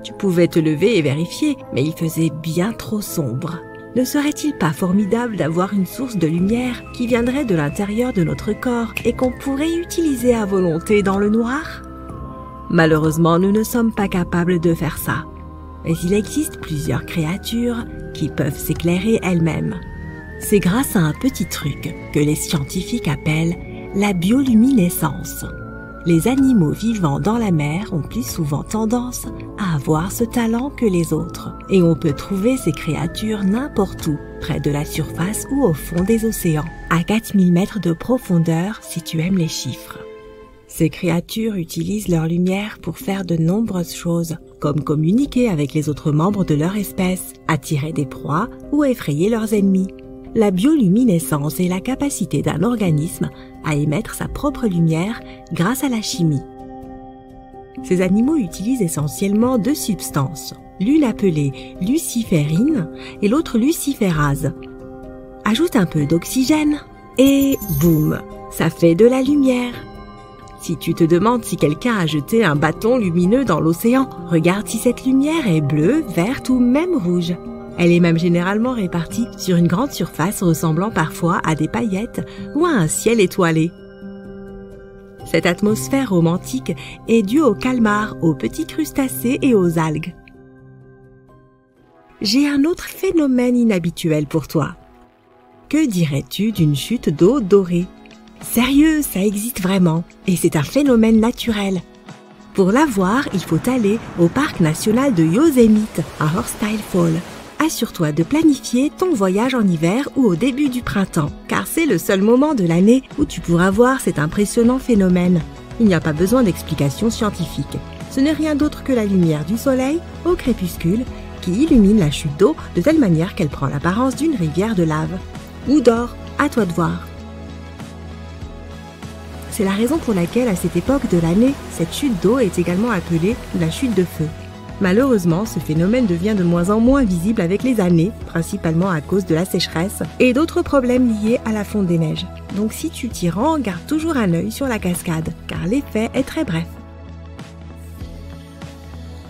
Tu pouvais te lever et vérifier, mais il faisait bien trop sombre. Ne serait-il pas formidable d'avoir une source de lumière qui viendrait de l'intérieur de notre corps et qu'on pourrait utiliser à volonté dans le noir? Malheureusement, nous ne sommes pas capables de faire ça. Mais il existe plusieurs créatures qui peuvent s'éclairer elles-mêmes. C'est grâce à un petit truc que les scientifiques appellent la bioluminescence. Les animaux vivant dans la mer ont plus souvent tendance à avoir ce talent que les autres. Et on peut trouver ces créatures n'importe où, près de la surface ou au fond des océans, à 4000 mètres de profondeur si tu aimes les chiffres. Ces créatures utilisent leur lumière pour faire de nombreuses choses, comme communiquer avec les autres membres de leur espèce, attirer des proies ou effrayer leurs ennemis. La bioluminescence est la capacité d'un organisme à émettre sa propre lumière grâce à la chimie. Ces animaux utilisent essentiellement deux substances, l'une appelée luciférine et l'autre luciférase. Ajoute un peu d'oxygène et boum, ça fait de la lumière. Si tu te demandes si quelqu'un a jeté un bâton lumineux dans l'océan, regarde si cette lumière est bleue, verte ou même rouge. Elle est même généralement répartie sur une grande surface ressemblant parfois à des paillettes ou à un ciel étoilé. Cette atmosphère romantique est due aux calmars, aux petits crustacés et aux algues. J'ai un autre phénomène inhabituel pour toi. Que dirais-tu d'une chute d'eau dorée? Sérieux, ça existe vraiment, et c'est un phénomène naturel. Pour la voir, il faut aller au parc national de Yosemite, à Horsetail Fall. Assure-toi de planifier ton voyage en hiver ou au début du printemps, car c'est le seul moment de l'année où tu pourras voir cet impressionnant phénomène. Il n'y a pas besoin d'explications scientifiques. Ce n'est rien d'autre que la lumière du soleil au crépuscule qui illumine la chute d'eau de telle manière qu'elle prend l'apparence d'une rivière de lave. Ou d'or, à toi de voir. C'est la raison pour laquelle, à cette époque de l'année, cette chute d'eau est également appelée la chute de feu. Malheureusement, ce phénomène devient de moins en moins visible avec les années, principalement à cause de la sécheresse et d'autres problèmes liés à la fonte des neiges. Donc si tu t'y rends, garde toujours un œil sur la cascade, car l'effet est très bref.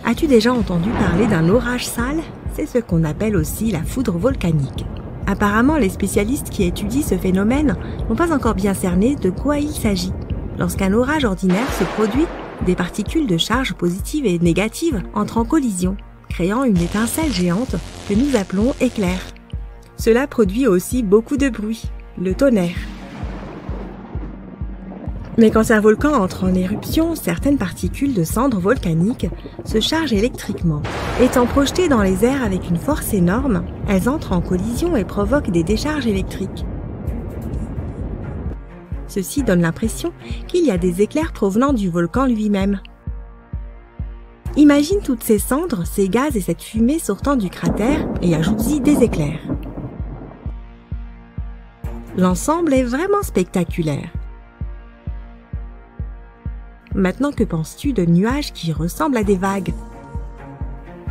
As-tu déjà entendu parler d'un orage sale? C'est ce qu'on appelle aussi la foudre volcanique. Apparemment, les spécialistes qui étudient ce phénomène n'ont pas encore bien cerné de quoi il s'agit. Lorsqu'un orage ordinaire se produit, des particules de charge positives et négatives entrent en collision, créant une étincelle géante que nous appelons éclair. Cela produit aussi beaucoup de bruit, le tonnerre. Mais quand un volcan entre en éruption, certaines particules de cendres volcaniques se chargent électriquement. Étant projetées dans les airs avec une force énorme, elles entrent en collision et provoquent des décharges électriques. Ceci donne l'impression qu'il y a des éclairs provenant du volcan lui-même. Imagine toutes ces cendres, ces gaz et cette fumée sortant du cratère et ajoute-y des éclairs. L'ensemble est vraiment spectaculaire. Maintenant, que penses-tu de nuages qui ressemblent à des vagues?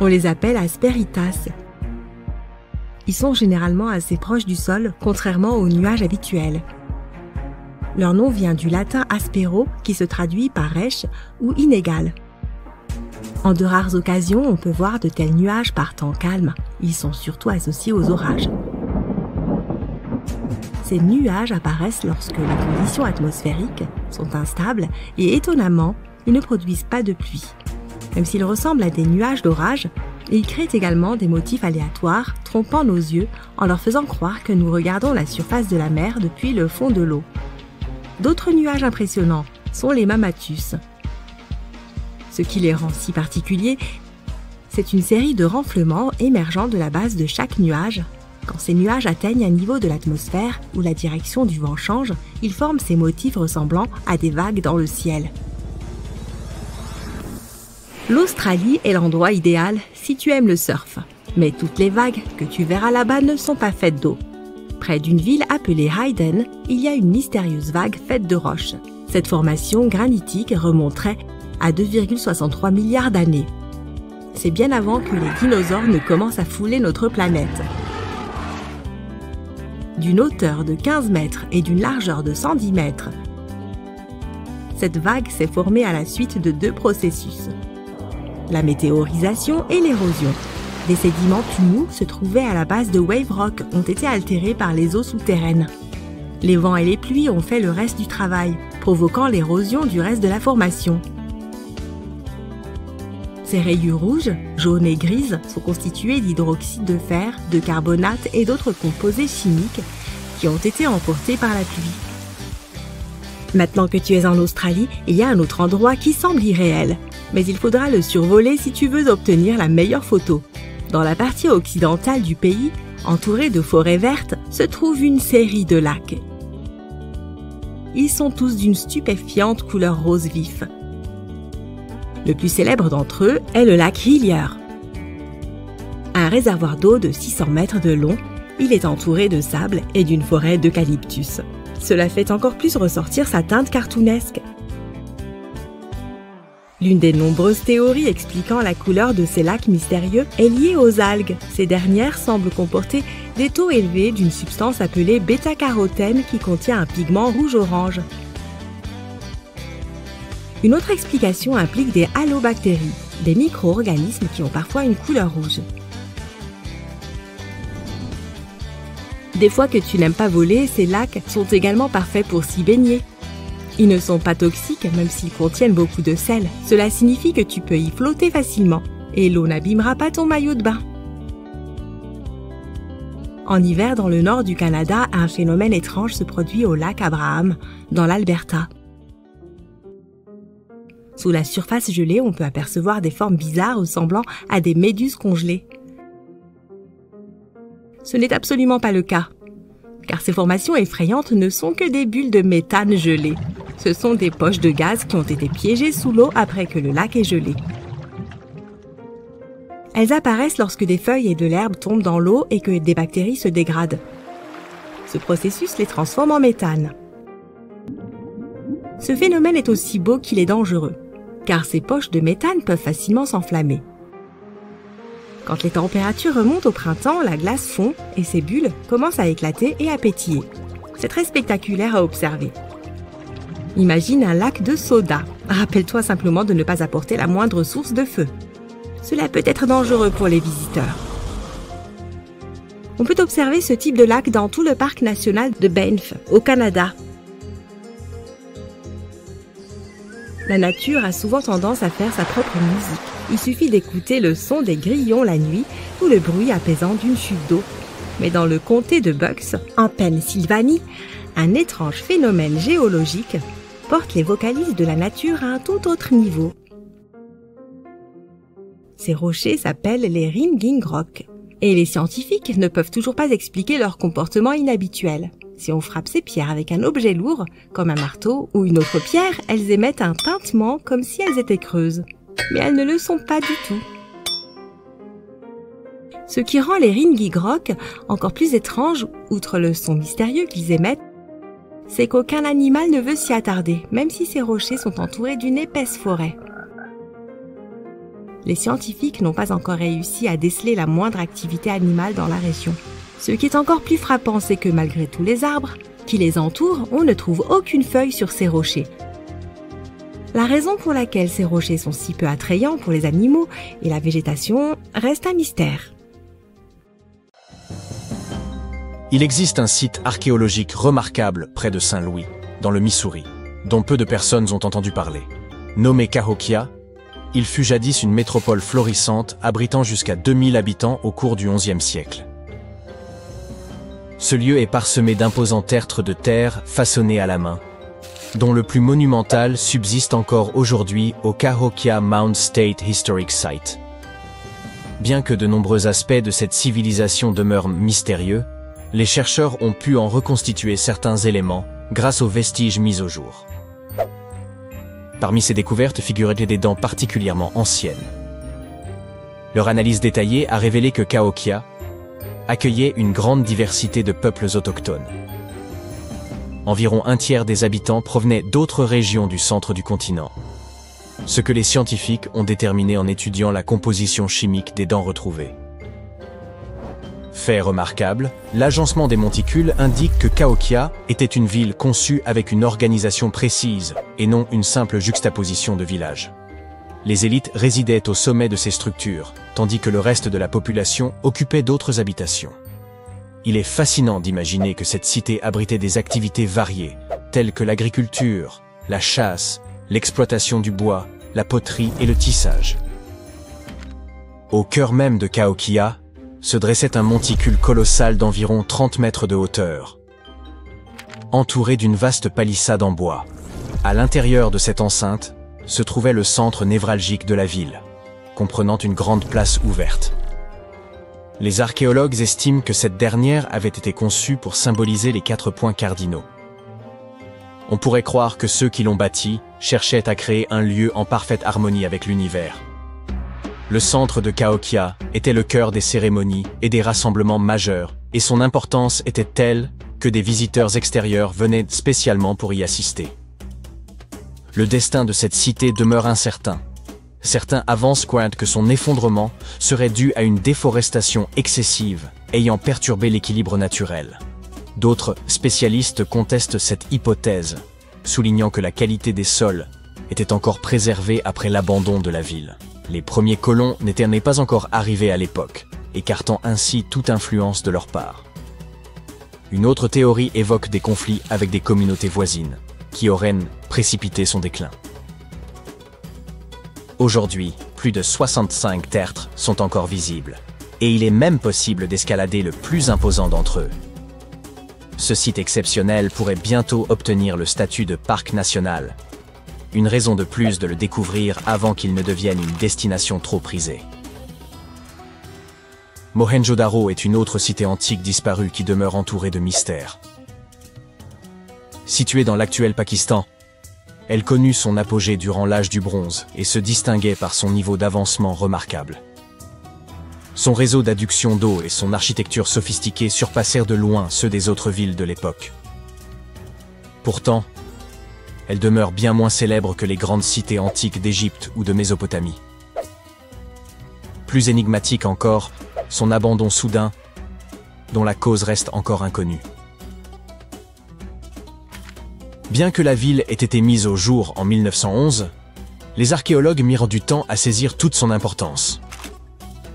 On les appelle asperitas. Ils sont généralement assez proches du sol, contrairement aux nuages habituels. Leur nom vient du latin aspero, qui se traduit par rêche ou inégal. En de rares occasions, on peut voir de tels nuages par temps calme. Ils sont surtout associés aux orages. Ces nuages apparaissent lorsque les conditions atmosphériques sont instables et étonnamment, ils ne produisent pas de pluie. Même s'ils ressemblent à des nuages d'orage, ils créent également des motifs aléatoires, trompant nos yeux en leur faisant croire que nous regardons la surface de la mer depuis le fond de l'eau. D'autres nuages impressionnants sont les mammatus. Ce qui les rend si particuliers, c'est une série de renflements émergeant de la base de chaque nuage. Quand ces nuages atteignent un niveau de l'atmosphère où la direction du vent change, ils forment ces motifs ressemblant à des vagues dans le ciel. L'Australie est l'endroit idéal si tu aimes le surf. Mais toutes les vagues que tu verras là-bas ne sont pas faites d'eau. Près d'une ville appelée Hayden, il y a une mystérieuse vague faite de roches. Cette formation granitique remonterait à 2,63 milliards d'années. C'est bien avant que les dinosaures ne commencent à fouler notre planète. D'une hauteur de 15 mètres et d'une largeur de 110 mètres, cette vague s'est formée à la suite de deux processus: la météorisation et l'érosion. Des sédiments tout mous se trouvaient à la base de Wave Rock ont été altérés par les eaux souterraines. Les vents et les pluies ont fait le reste du travail, provoquant l'érosion du reste de la formation. Ces rayures rouges, jaunes et grises sont constituées d'hydroxyde de fer, de carbonate et d'autres composés chimiques qui ont été emportés par la pluie. Maintenant que tu es en Australie, il y a un autre endroit qui semble irréel, mais il faudra le survoler si tu veux obtenir la meilleure photo. Dans la partie occidentale du pays, entourée de forêts vertes, se trouve une série de lacs. Ils sont tous d'une stupéfiante couleur rose vif. Le plus célèbre d'entre eux est le lac Hillier. Un réservoir d'eau de 600 mètres de long, il est entouré de sable et d'une forêt d'eucalyptus. Cela fait encore plus ressortir sa teinte cartoonesque. L'une des nombreuses théories expliquant la couleur de ces lacs mystérieux est liée aux algues. Ces dernières semblent comporter des taux élevés d'une substance appelée bêta-carotène qui contient un pigment rouge-orange. Une autre explication implique des halobactéries, des micro-organismes qui ont parfois une couleur rouge. Des fois que tu n'aimes pas voler, ces lacs sont également parfaits pour s'y baigner. Ils ne sont pas toxiques même s'ils contiennent beaucoup de sel. Cela signifie que tu peux y flotter facilement et l'eau n'abîmera pas ton maillot de bain. En hiver, dans le nord du Canada, un phénomène étrange se produit au lac Abraham, dans l'Alberta. Sous la surface gelée, on peut apercevoir des formes bizarres ressemblant à des méduses congelées. Ce n'est absolument pas le cas, car ces formations effrayantes ne sont que des bulles de méthane gelées. Ce sont des poches de gaz qui ont été piégées sous l'eau après que le lac est gelé. Elles apparaissent lorsque des feuilles et de l'herbe tombent dans l'eau et que des bactéries se dégradent. Ce processus les transforme en méthane. Ce phénomène est aussi beau qu'il est dangereux, car ces poches de méthane peuvent facilement s'enflammer. Quand les températures remontent au printemps, la glace fond et ces bulles commencent à éclater et à pétiller. C'est très spectaculaire à observer. Imagine un lac de soda. Rappelle-toi simplement de ne pas apporter la moindre source de feu. Cela peut être dangereux pour les visiteurs. On peut observer ce type de lac dans tout le parc national de Banff, au Canada. La nature a souvent tendance à faire sa propre musique. Il suffit d'écouter le son des grillons la nuit ou le bruit apaisant d'une chute d'eau. Mais dans le comté de Bucks, en Pennsylvanie, un étrange phénomène géologique porte les vocalises de la nature à un tout autre niveau. Ces rochers s'appellent les Ringing Rock, et les scientifiques ne peuvent toujours pas expliquer leur comportement inhabituel. Si on frappe ces pierres avec un objet lourd, comme un marteau ou une autre pierre, elles émettent un tintement comme si elles étaient creuses. Mais elles ne le sont pas du tout. Ce qui rend les Ringing Rock encore plus étranges, outre le son mystérieux qu'ils émettent, c'est qu'aucun animal ne veut s'y attarder, même si ces rochers sont entourés d'une épaisse forêt. Les scientifiques n'ont pas encore réussi à déceler la moindre activité animale dans la région. Ce qui est encore plus frappant, c'est que malgré tous les arbres qui les entourent, on ne trouve aucune feuille sur ces rochers. La raison pour laquelle ces rochers sont si peu attrayants pour les animaux et la végétation reste un mystère. Il existe un site archéologique remarquable près de Saint-Louis, dans le Missouri, dont peu de personnes ont entendu parler. Nommé Cahokia, il fut jadis une métropole florissante abritant jusqu'à 2000 habitants au cours du XIe siècle. Ce lieu est parsemé d'imposants tertres de terre façonnés à la main, dont le plus monumental subsiste encore aujourd'hui au Cahokia Mound State Historic Site. Bien que de nombreux aspects de cette civilisation demeurent mystérieux, les chercheurs ont pu en reconstituer certains éléments grâce aux vestiges mis au jour. Parmi ces découvertes figuraient des dents particulièrement anciennes. Leur analyse détaillée a révélé que Cahokia accueillait une grande diversité de peuples autochtones. Environ un tiers des habitants provenaient d'autres régions du centre du continent, ce que les scientifiques ont déterminé en étudiant la composition chimique des dents retrouvées. Fait remarquable, l'agencement des monticules indique que Cahokia était une ville conçue avec une organisation précise et non une simple juxtaposition de villages. Les élites résidaient au sommet de ces structures, tandis que le reste de la population occupait d'autres habitations. Il est fascinant d'imaginer que cette cité abritait des activités variées, telles que l'agriculture, la chasse, l'exploitation du bois, la poterie et le tissage. Au cœur même de Cahokia se dressait un monticule colossal d'environ 30 mètres de hauteur, entouré d'une vaste palissade en bois. À l'intérieur de cette enceinte se trouvait le centre névralgique de la ville, comprenant une grande place ouverte. Les archéologues estiment que cette dernière avait été conçue pour symboliser les 4 points cardinaux. On pourrait croire que ceux qui l'ont bâti cherchaient à créer un lieu en parfaite harmonie avec l'univers. Le centre de Cahokia était le cœur des cérémonies et des rassemblements majeurs, et son importance était telle que des visiteurs extérieurs venaient spécialement pour y assister. Le destin de cette cité demeure incertain. Certains avancent que son effondrement serait dû à une déforestation excessive, ayant perturbé l'équilibre naturel. D'autres spécialistes contestent cette hypothèse, soulignant que la qualité des sols était encore préservée après l'abandon de la ville. Les premiers colons n'étaient pas encore arrivés à l'époque, écartant ainsi toute influence de leur part. Une autre théorie évoque des conflits avec des communautés voisines, qui auraient précipité son déclin. Aujourd'hui, plus de 65 tertres sont encore visibles, et il est même possible d'escalader le plus imposant d'entre eux. Ce site exceptionnel pourrait bientôt obtenir le statut de parc national. Une raison de plus de le découvrir avant qu'il ne devienne une destination trop prisée. Mohenjo-Daro est une autre cité antique disparue qui demeure entourée de mystères. Située dans l'actuel Pakistan, elle connut son apogée durant l'âge du bronze et se distinguait par son niveau d'avancement remarquable. Son réseau d'adduction d'eau et son architecture sophistiquée surpassèrent de loin ceux des autres villes de l'époque. Pourtant, elle demeure bien moins célèbre que les grandes cités antiques d'Égypte ou de Mésopotamie. Plus énigmatique encore, son abandon soudain, dont la cause reste encore inconnue. Bien que la ville ait été mise au jour en 1911, les archéologues mirent du temps à saisir toute son importance.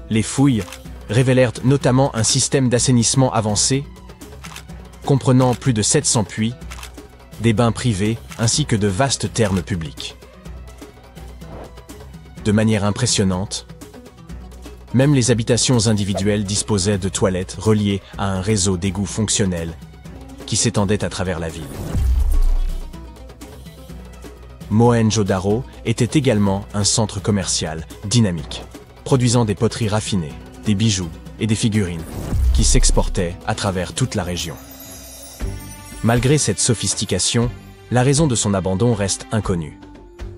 Les fouilles révélèrent notamment un système d'assainissement avancé, comprenant plus de 700 puits, des bains privés ainsi que de vastes thermes publics. De manière impressionnante, même les habitations individuelles disposaient de toilettes reliées à un réseau d'égouts fonctionnels qui s'étendait à travers la ville. Mohenjo-Daro était également un centre commercial dynamique, produisant des poteries raffinées, des bijoux et des figurines qui s'exportaient à travers toute la région. Malgré cette sophistication, la raison de son abandon reste inconnue.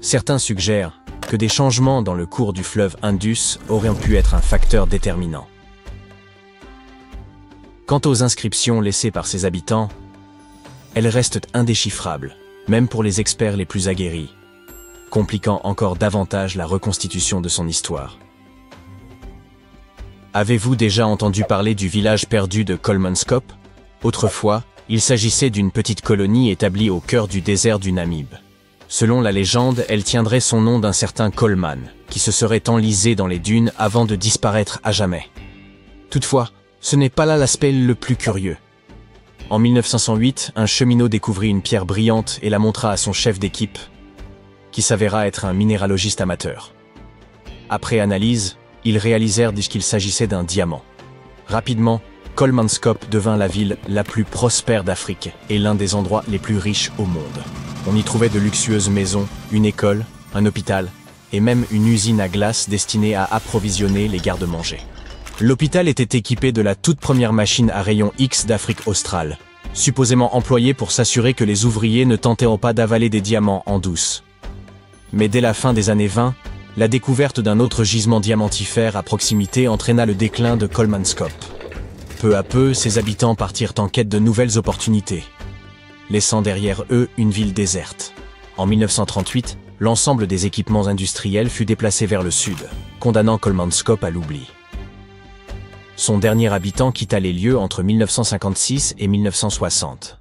Certains suggèrent que des changements dans le cours du fleuve Indus auraient pu être un facteur déterminant. Quant aux inscriptions laissées par ses habitants, elles restent indéchiffrables, même pour les experts les plus aguerris, compliquant encore davantage la reconstitution de son histoire. Avez-vous déjà entendu parler du village perdu de Kolmanskop? Autrefois, il s'agissait d'une petite colonie établie au cœur du désert du Namib. Selon la légende, elle tiendrait son nom d'un certain Coleman, qui se serait enlisé dans les dunes avant de disparaître à jamais. Toutefois, ce n'est pas là l'aspect le plus curieux. En 1908, un cheminot découvrit une pierre brillante et la montra à son chef d'équipe, qui s'avéra être un minéralogiste amateur. Après analyse, ils réalisèrent qu'il s'agissait d'un diamant. Rapidement, Kolmanskop devint la ville la plus prospère d'Afrique et l'un des endroits les plus riches au monde. On y trouvait de luxueuses maisons, une école, un hôpital et même une usine à glace destinée à approvisionner les garde-manger. L'hôpital était équipé de la toute première machine à rayon X d'Afrique australe, supposément employée pour s'assurer que les ouvriers ne tentèrent pas d'avaler des diamants en douce. Mais dès la fin des années 20, la découverte d'un autre gisement diamantifère à proximité entraîna le déclin de Kolmanskop. Peu à peu, ses habitants partirent en quête de nouvelles opportunités, laissant derrière eux une ville déserte. En 1938, l'ensemble des équipements industriels fut déplacé vers le sud, condamnant Kolmanskop à l'oubli. Son dernier habitant quitta les lieux entre 1956 et 1960.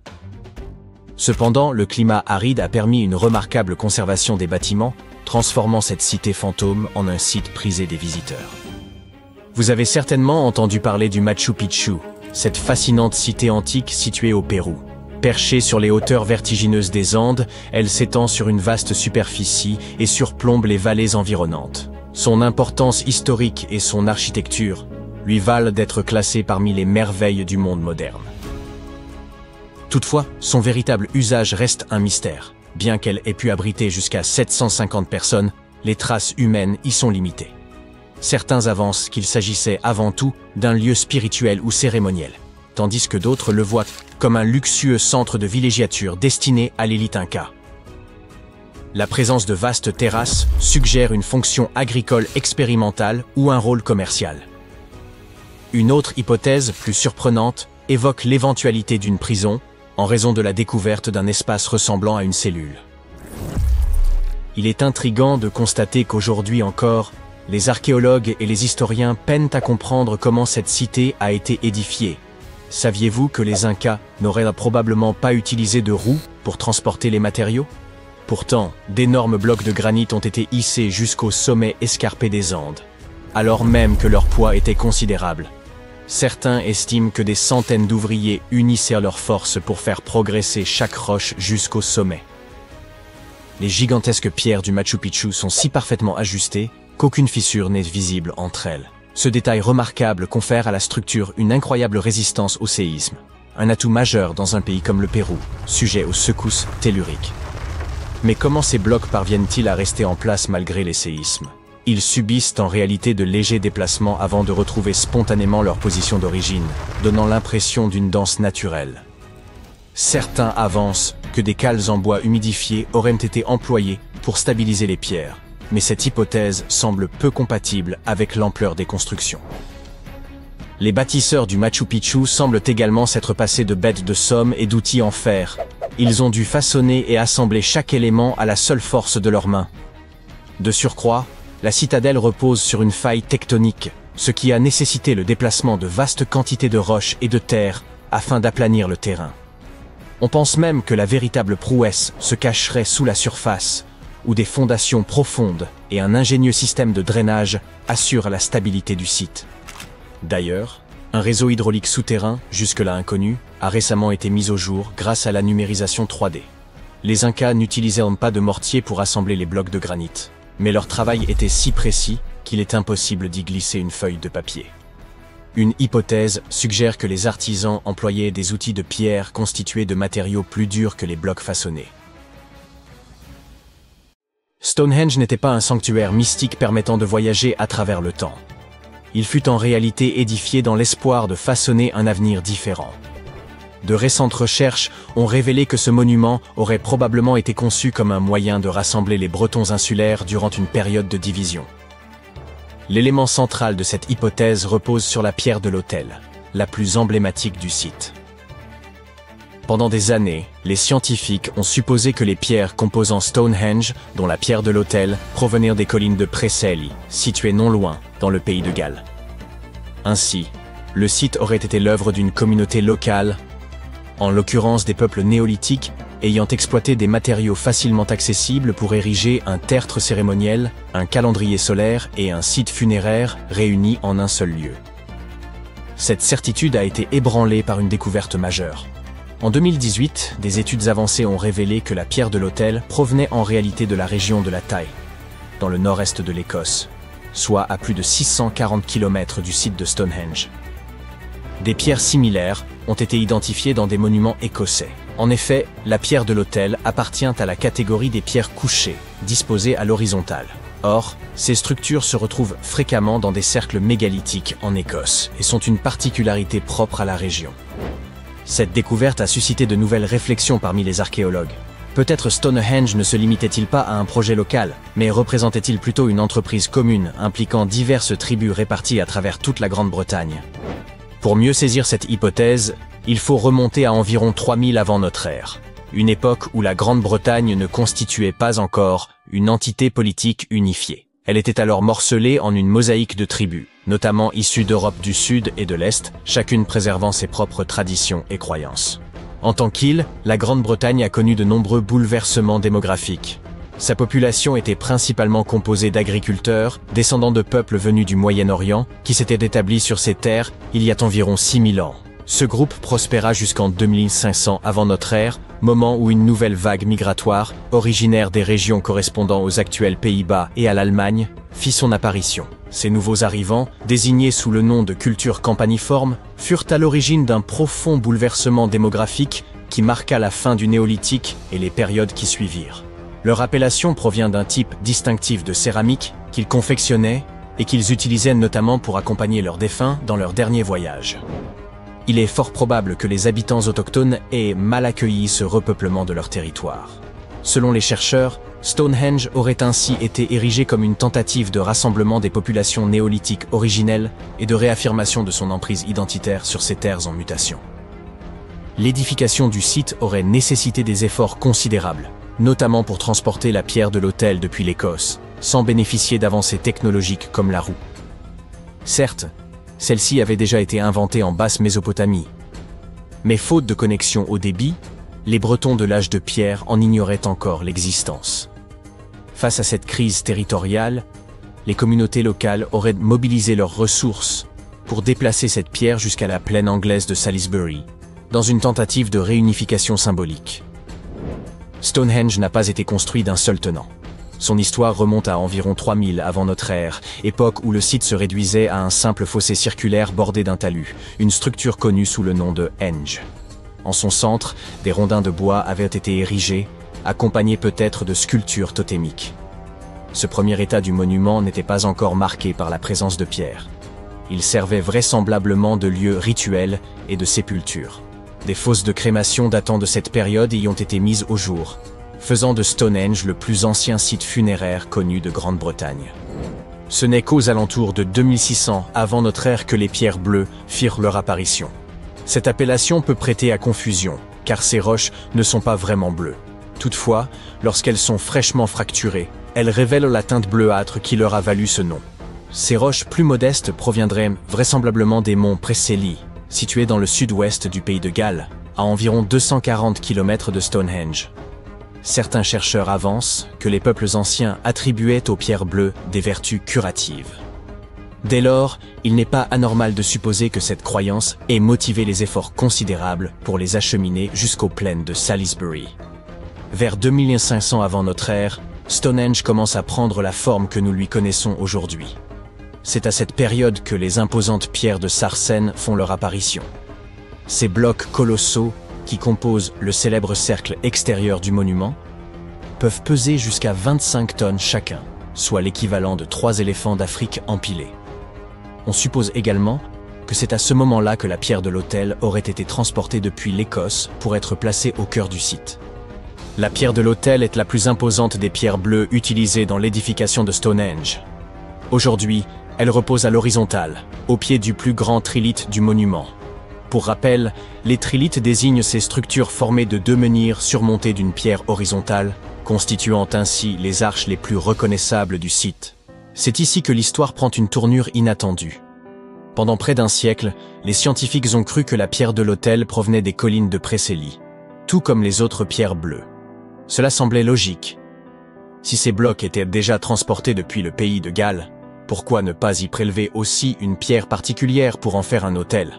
Cependant, le climat aride a permis une remarquable conservation des bâtiments, transformant cette cité fantôme en un site prisé des visiteurs. Vous avez certainement entendu parler du Machu Picchu, cette fascinante cité antique située au Pérou. Perchée sur les hauteurs vertigineuses des Andes, elle s'étend sur une vaste superficie et surplombe les vallées environnantes. Son importance historique et son architecture lui valent d'être classée parmi les merveilles du monde moderne. Toutefois, son véritable usage reste un mystère. Bien qu'elle ait pu abriter jusqu'à 750 personnes, les traces humaines y sont limitées. Certains avancent qu'il s'agissait avant tout d'un lieu spirituel ou cérémoniel, tandis que d'autres le voient comme un luxueux centre de villégiature destiné à l'élite inca. La présence de vastes terrasses suggère une fonction agricole expérimentale ou un rôle commercial. Une autre hypothèse, plus surprenante, évoque l'éventualité d'une prison, en raison de la découverte d'un espace ressemblant à une cellule. Il est intriguant de constater qu'aujourd'hui encore, les archéologues et les historiens peinent à comprendre comment cette cité a été édifiée. Saviez-vous que les Incas n'auraient probablement pas utilisé de roues pour transporter les matériaux? Pourtant, d'énormes blocs de granit ont été hissés jusqu'au sommet escarpé des Andes, alors même que leur poids était considérable. Certains estiment que des centaines d'ouvriers unissaient leurs forces pour faire progresser chaque roche jusqu'au sommet. Les gigantesques pierres du Machu Picchu sont si parfaitement ajustées qu'aucune fissure n'est visible entre elles. Ce détail remarquable confère à la structure une incroyable résistance au séisme, un atout majeur dans un pays comme le Pérou, sujet aux secousses telluriques. Mais comment ces blocs parviennent-ils à rester en place malgré les séismes? Ils subissent en réalité de légers déplacements avant de retrouver spontanément leur position d'origine, donnant l'impression d'une danse naturelle. Certains avancent que des cales en bois humidifié auraient été employées pour stabiliser les pierres, mais cette hypothèse semble peu compatible avec l'ampleur des constructions. Les bâtisseurs du Machu Picchu semblent également s'être passés de bêtes de somme et d'outils en fer. Ils ont dû façonner et assembler chaque élément à la seule force de leurs mains. De surcroît, la citadelle repose sur une faille tectonique, ce qui a nécessité le déplacement de vastes quantités de roches et de terre afin d'aplanir le terrain. On pense même que la véritable prouesse se cacherait sous la surface, où des fondations profondes et un ingénieux système de drainage assurent la stabilité du site. D'ailleurs, un réseau hydraulique souterrain, jusque-là inconnu, a récemment été mis au jour grâce à la numérisation 3D. Les Incas n'utilisaient pas de mortier pour assembler les blocs de granit, mais leur travail était si précis qu'il est impossible d'y glisser une feuille de papier. Une hypothèse suggère que les artisans employaient des outils de pierre constitués de matériaux plus durs que les blocs façonnés. Stonehenge n'était pas un sanctuaire mystique permettant de voyager à travers le temps. Il fut en réalité édifié dans l'espoir de façonner un avenir différent. De récentes recherches ont révélé que ce monument aurait probablement été conçu comme un moyen de rassembler les Bretons insulaires durant une période de division. L'élément central de cette hypothèse repose sur la pierre de l'autel, la plus emblématique du site. Pendant des années, les scientifiques ont supposé que les pierres composant Stonehenge, dont la pierre de l'autel, provenaient des collines de Preseli, situées non loin, dans le pays de Galles. Ainsi, le site aurait été l'œuvre d'une communauté locale, en l'occurrence des peuples néolithiques, ayant exploité des matériaux facilement accessibles pour ériger un tertre cérémoniel, un calendrier solaire et un site funéraire réunis en un seul lieu. Cette certitude a été ébranlée par une découverte majeure. En 2018, des études avancées ont révélé que la pierre de l'autel provenait en réalité de la région de la Tay, dans le nord-est de l'Écosse, soit à plus de 640 km du site de Stonehenge. Des pierres similaires ont été identifiées dans des monuments écossais. En effet, la pierre de l'autel appartient à la catégorie des pierres couchées, disposées à l'horizontale. Or, ces structures se retrouvent fréquemment dans des cercles mégalithiques en Écosse et sont une particularité propre à la région. Cette découverte a suscité de nouvelles réflexions parmi les archéologues. Peut-être Stonehenge ne se limitait-il pas à un projet local, mais représentait-il plutôt une entreprise commune impliquant diverses tribus réparties à travers toute la Grande-Bretagne. Pour mieux saisir cette hypothèse, il faut remonter à environ 3000 avant notre ère, une époque où la Grande-Bretagne ne constituait pas encore une entité politique unifiée. Elle était alors morcelée en une mosaïque de tribus, notamment issues d'Europe du Sud et de l'Est, chacune préservant ses propres traditions et croyances. En tant qu'île, la Grande-Bretagne a connu de nombreux bouleversements démographiques. Sa population était principalement composée d'agriculteurs, descendants de peuples venus du Moyen-Orient, qui s'étaient établis sur ces terres il y a environ 6000 ans. Ce groupe prospéra jusqu'en 2500 avant notre ère, moment où une nouvelle vague migratoire, originaire des régions correspondant aux actuels Pays-Bas et à l'Allemagne, fit son apparition. Ces nouveaux arrivants, désignés sous le nom de culture campaniforme, furent à l'origine d'un profond bouleversement démographique qui marqua la fin du néolithique et les périodes qui suivirent. Leur appellation provient d'un type distinctif de céramique qu'ils confectionnaient et qu'ils utilisaient notamment pour accompagner leurs défunts dans leur dernier voyage. Il est fort probable que les habitants autochtones aient mal accueilli ce repeuplement de leur territoire. Selon les chercheurs, Stonehenge aurait ainsi été érigé comme une tentative de rassemblement des populations néolithiques originelles et de réaffirmation de son emprise identitaire sur ces terres en mutation. L'édification du site aurait nécessité des efforts considérables, notamment pour transporter la pierre de l'autel depuis l'Écosse, sans bénéficier d'avancées technologiques comme la roue. Certes, celle-ci avait déjà été inventée en basse Mésopotamie. Mais faute de connexion au débit, les Bretons de l'âge de pierre en ignoraient encore l'existence. Face à cette crise territoriale, les communautés locales auraient mobilisé leurs ressources pour déplacer cette pierre jusqu'à la plaine anglaise de Salisbury, dans une tentative de réunification symbolique. Stonehenge n'a pas été construit d'un seul tenant. Son histoire remonte à environ 3000 avant notre ère, époque où le site se réduisait à un simple fossé circulaire bordé d'un talus, une structure connue sous le nom de henge. En son centre, des rondins de bois avaient été érigés, accompagnés peut-être de sculptures totémiques. Ce premier état du monument n'était pas encore marqué par la présence de pierres. Il servait vraisemblablement de lieu rituel et de sépulture. Des fosses de crémation datant de cette période y ont été mises au jour, faisant de Stonehenge le plus ancien site funéraire connu de Grande-Bretagne. Ce n'est qu'aux alentours de 2600 avant notre ère que les pierres bleues firent leur apparition. Cette appellation peut prêter à confusion, car ces roches ne sont pas vraiment bleues. Toutefois, lorsqu'elles sont fraîchement fracturées, elles révèlent la teinte bleuâtre qui leur a valu ce nom. Ces roches plus modestes proviendraient vraisemblablement des monts Preseli, situés dans le sud-ouest du pays de Galles, à environ 240 km de Stonehenge. Certains chercheurs avancent que les peuples anciens attribuaient aux pierres bleues des vertus curatives. Dès lors, il n'est pas anormal de supposer que cette croyance ait motivé les efforts considérables pour les acheminer jusqu'aux plaines de Salisbury. Vers 2500 avant notre ère, Stonehenge commence à prendre la forme que nous lui connaissons aujourd'hui. C'est à cette période que les imposantes pierres de Sarsen font leur apparition. Ces blocs colossaux, qui composent le célèbre cercle extérieur du monument, peuvent peser jusqu'à 25 tonnes chacun, soit l'équivalent de 3 éléphants d'Afrique empilés. On suppose également que c'est à ce moment-là que la pierre de l'autel aurait été transportée depuis l'Écosse pour être placée au cœur du site. La pierre de l'autel est la plus imposante des pierres bleues utilisées dans l'édification de Stonehenge. Aujourd'hui, elle repose à l'horizontale, au pied du plus grand trilithe du monument. Pour rappel, les trilithes désignent ces structures formées de 2 menhirs surmontés d'une pierre horizontale, constituant ainsi les arches les plus reconnaissables du site. C'est ici que l'histoire prend une tournure inattendue. Pendant près d'un siècle, les scientifiques ont cru que la pierre de l'autel provenait des collines de Preseli, tout comme les autres pierres bleues. Cela semblait logique. Si ces blocs étaient déjà transportés depuis le pays de Galles, pourquoi ne pas y prélever aussi une pierre particulière pour en faire un autel ?